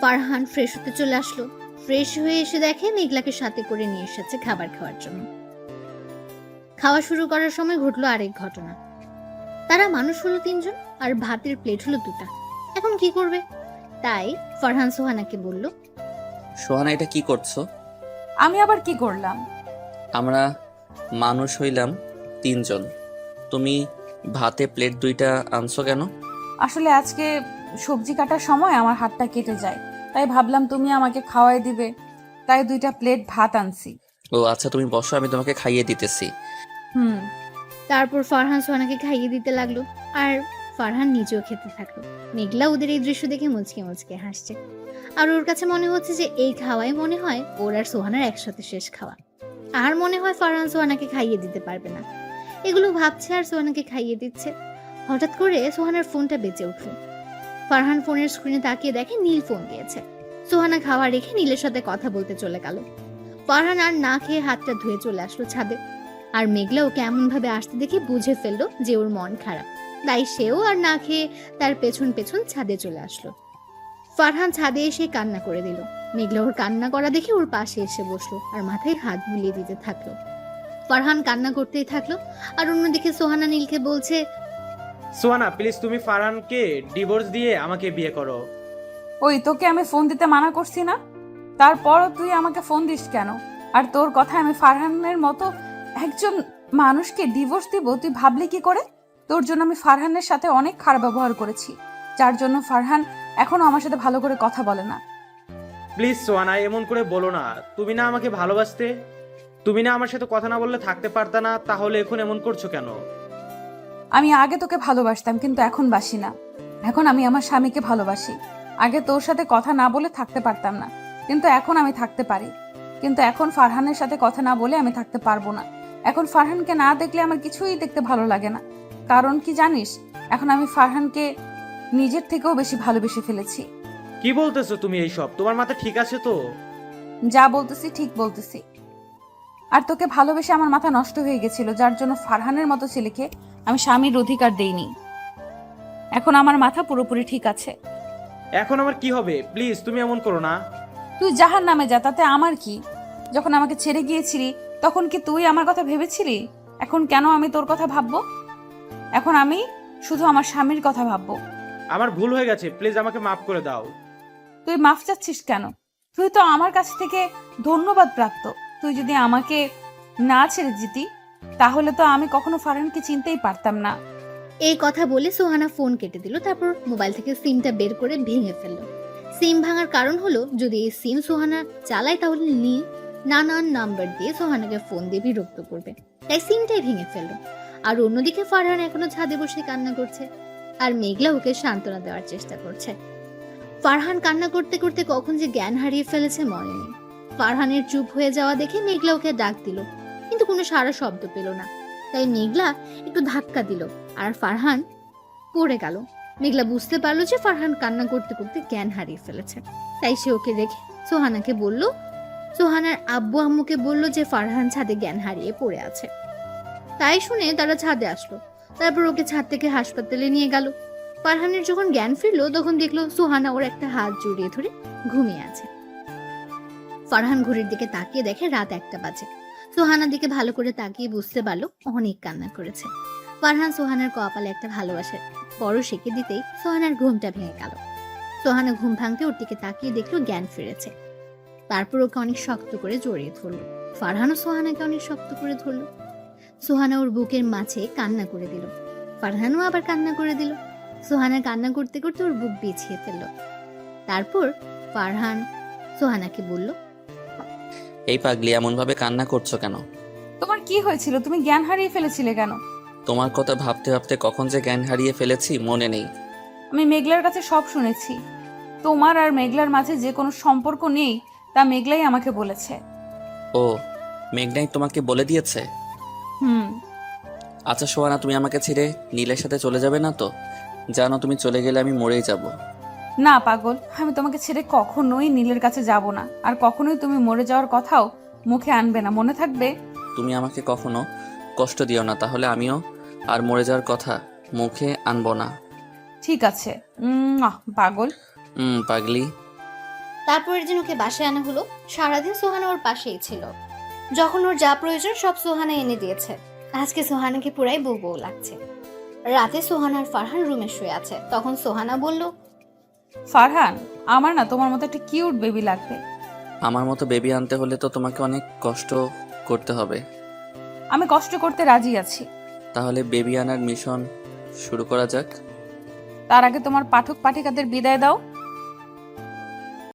ফারহান ফ্রেশ হতে চলে আসলো। ফ্রেশ হয়ে এসে দেখে মেঘলাকে সাথে করে নিয়ে এসেছে খাবার খাওয়ার জন্য। খাওয়া শুরু করার সময় ঘটলো আরেক ঘটনা। তারা মানুষ হলো 3 জন আর ভাতের প্লেট হলো 2টা। এখন কি করবে? তাই ফারহান সোহানাকে বলল, সোহানা এটা কি করছো? আমি আবার কি করলাম? আমরা মানুষ হইলাম 3 জন, তুমি ভাতে প্লেট 2টা আনছো কেন? আসলে আজকে সবজি কাটার সময় আমার হাতটা কেটে যায়, তাই ভাবলাম তুমি আমাকে খাওয়াই দিবে, তাই 2টা প্লেট ভাত আনছি। ও আচ্ছা, তুমি বসো, আমি তোমাকে খাইয়ে দিতেছি। তারপর ফারহান সোহানাকে খাইয়ে দিতে লাগলো আর ফারহান নিজেও খেতে থাকলো। মেঘলা ওদের এই দৃশ্য দেখে মুচকে মুচকে হাসছে। আর ওর কাছে মনে হচ্ছে যে এই খাওয়াই মনে হয় ওর আর সোহানার একসাথে শেষ খাওয়া। আর মনে হয় ফারহান সোহানাকে খাইয়ে দিতে পারবে না। এগুলো ভাবছে আর সোহানাকে খাইয়ে দিচ্ছে। হঠাৎ করে সোহানার ফোনটা বেজে উঠল। ফারহান ফোনের স্ক্রিনে তাকিয়ে দেখে নীল ফোন দিয়েছে। সোহানা খাওয়া রেখে নীলের সাথে কথা বলতে চলে গেল। ফারহান আর না খেয়ে হাতটা ধুয়ে চলে আসলো ছাদে। আর মেঘলা ওকে এমন ভাবে আসতে দেখে বুঝে ফেললো যে ওর মন খারাপ, তাই সেও আর না খেয়ে তার পেছন পেছন ছাদে চলে আসলো। ফারহান ছাদে এসে কান্না করে দিল। মেঘলা ওর কান্না করা দেখে ওর পাশে এসে বসলো আর মাথায় হাত বুলিয়ে দিতে থাকলো। ফারহান কান্না করতেই থাকলো আর অন্যদিকে সোহানা নীলকে বলছে, সোহানা প্লিজ তুমি ফারহানকে ডিভোর্স দিয়ে আমাকে বিয়ে করো। ওই তোকে আমি ফোন দিতে মানা করছি না? তারপরও তুই আমাকে ফোন দিস কেন? আর তোর কথা আমি ফারহানের মতো একজন মানুষকে ডিভোর্স দিব তুই ভাবলি কি করে? তোর জন্য আমি ফারহানের সাথে অনেক খারাপ ব্যবহার করেছি, যার জন্য ফারহান এখনো আমার সাথে ভালো করে কথা বলে না। প্লিজ সোহানা এমন করে বলো না। তুমি না আমাকে ভালোবাসতে, তুমি না আমার সাথে কথা না বললে থাকতে পারতা না, তাহলে এখন এমন করছো কেন? আমি আগে তোকে ভালোবাসতাম কিন্তু এখন বাসি না। এখন আমি আমার স্বামীকে ভালোবাসি। আগে তোর সাথে কথা না বলে থাকতে পারতাম না, কিন্তু এখন আমি থাকতে পারি। কিন্তু এখন ফারহানের সাথে কথা না বলে আমি থাকতে পারবো না। এখন ফারহানকে না দেখলে আমার কিছুই দেখতে ভালো লাগে না। কারণ কি জানিস, এখন আমি ফারহানকে নিজের থেকেও বেশি ভালোবেসে ফেলেছি। কি বলতেছো তুমি এইসব? তোমার মাথা ঠিক আছে তো? যা বলতেছি ঠিক বলতেছি। আর তোকে ভালোবেসে আমার মাথা নষ্ট হয়ে গেছিল, যার জন্য ফারহানের মতো ছেলেকে আমি স্বামীর অধিকার দেইনি। এখন আমার মাথা পুরোপুরি ঠিক আছে। এখন আমার কি হবে? প্লিজ তুমি এমন করো না। তুই জাহার নামে যা, তাতে আমার কি? যখন আমাকে ছেড়ে গিয়েছিলি তখন কি তুই আমার কথা ভেবেছিলি? এখন কেন আমি তোর কথা ভাববো? এখন আমি শুধু আমার স্বামীর কথা ভাববো। আমার ভুল হয়ে গেছে, প্লিজ আমাকে মাফ করে দাও। তুই মাফ চাচ্ছিস কেন? তুই তো আমার কাছ থেকে ধন্যবাদ প্রাপ্ত। তুই যদি আমাকে না ছেড়ে যেতি তাহলে তো আমি কখনো ফারহানকে চিনতেই পারতাম না। এই কথা বলে সোহানা ফোন কেটে দিল। তারপর মোবাইল থেকে সিমটা বের করে ভেঙে ফেললো। সিম ভাঙার কারণ হলো, যদি এই সিম সোহানা চালায় তাহলে নীল নানান নাম্বার দিয়ে সোহানাকে ফোন দিয়ে বিরক্ত করবে, তাই সিমটাই ভেঙে ফেললো। আর অন্যদিকে ফারহান এখনো ছাদে বসে কান্না করছে আর মেঘলা ওকে সান্ত্বনা দেওয়ার চেষ্টা করছে। ফারহান কান্না করতে করতে কখন যে জ্ঞান হারিয়ে ফেলেছে মনে নেই। ফারহানের চুপ হয়ে যাওয়া দেখে মেঘলা ওকে ডাক দিল, কিন্তু কোনো সারা শব্দ পেল না। তাই মেঘলা একটু ধাক্কা দিল আর ফারহান পড়ে গেল। মেঘলা বুঝতে পারলো যে ফারহান কান্না করতে করতে জ্ঞান হারিয়ে ফেলেছে। তাই সে ওকে রেখে সোহানাকে বলল, সোহানার আব্বু আম্মুকে বলল যে ফারহান ছাদে জ্ঞান হারিয়ে পড়ে আছে। তাই শুনে তারা ছাদে আসলো। তারপর ওকে ছাদ থেকে হাসপাতালে নিয়ে গেল। ফারহানের যখন জ্ঞান ফিরলো তখন দেখলো সোহানা ওর একটা হাত জড়িয়ে ধরে ঘুমিয়ে আছে। ফারহান ঘড়ির দিকে তাকিয়ে দেখে রাত 1টা বাজে। সোহানার দিকে ভালো করে তাকিয়ে বুঝতে পারলো অনেক কান্না করেছে। ফারহান সোহানার কপালে একটা ভালোবাসার পরশ এঁকে দিতেই সোহানার ঘুমটা ভেঙে গেল। সোহানা ঘুম ভাঙতে ওর দিকে তাকিয়ে দেখলো জ্ঞান ফিরেছে। তারপর ওকে অনেক শক্ত করে জড়িয়ে ধরলো। ফারহানও সোহানাকে অনেক শক্ত করে ধরলো। সোহানা ওর বুকের মাঝে কান্না করে দিল। ফারহানও আবার কান্না করে দিল। সোহানা কান্না করতে করতে ওর বুক বিছিয়ে ফেললো। তারপর ফারহান সোহানাকে বলল, এই পাগলি এমন ভাবে কান্না করছো কেন? তোমার কি হয়েছিল? তুমি জ্ঞান হারিয়ে ফেলেছিলে কেন? তোমার কথা ভাবতে ভাবতে কখন যে জ্ঞান হারিয়ে ফেলেছি মনে নেই। আমি মেঘলার কাছে সব শুনেছি। তোমার আর মেঘলার মাঝে যে কোনো সম্পর্ক নেই তা মেঘলাই আমাকে বলেছে। ও, মেঘনাই তোমাকে বলে দিয়েছে? হুম। আচ্ছা সোহানা, তুমি আমাকে ছেড়ে নীলের সাথে চলে যাবে না তো? জানো তুমি চলে গেলে আমি মরেই যাব। না পাগল, আমি তোমাকে ছেড়ে কখনোই নীলের কাছে যাব না, আর কখনোই তুমি মরে যাওয়ার কথাও মুখে আনবে না, মনে থাকবে? তুমি আমাকে কখনো কষ্ট দিও না, তাহলে আমিও আর মরে যাওয়ার কথা মুখে আনবো না। ঠিক আছে। পাগল। পাগলি। তারপরের দিন ওকে বাসায় আনা হলো। সারাদিন সোহানা ওর পাশেই ছিল। যখন ওর যা প্রয়োজন সব সোহানা এনে দিয়েছে। আজকে সোহানাকে পুরাই বউ বউ লাগছে। রাতে সোহানা আর ফারহান রুমে শুয়ে আছে। তখন সোহানা বলল, ফারহান, আমার না তোমার মতো একটা কিউট বেবি লাগবে। আমার মতো বেবি আনতে হলে তো তোমাকে অনেক কষ্ট করতে হবে। আমি কষ্ট করতে রাজি আছি। তাহলে বেবি আনার মিশন শুরু করা যাক। তার আগে তোমার পাঠক পাঠিকাদের বিদায় দাও।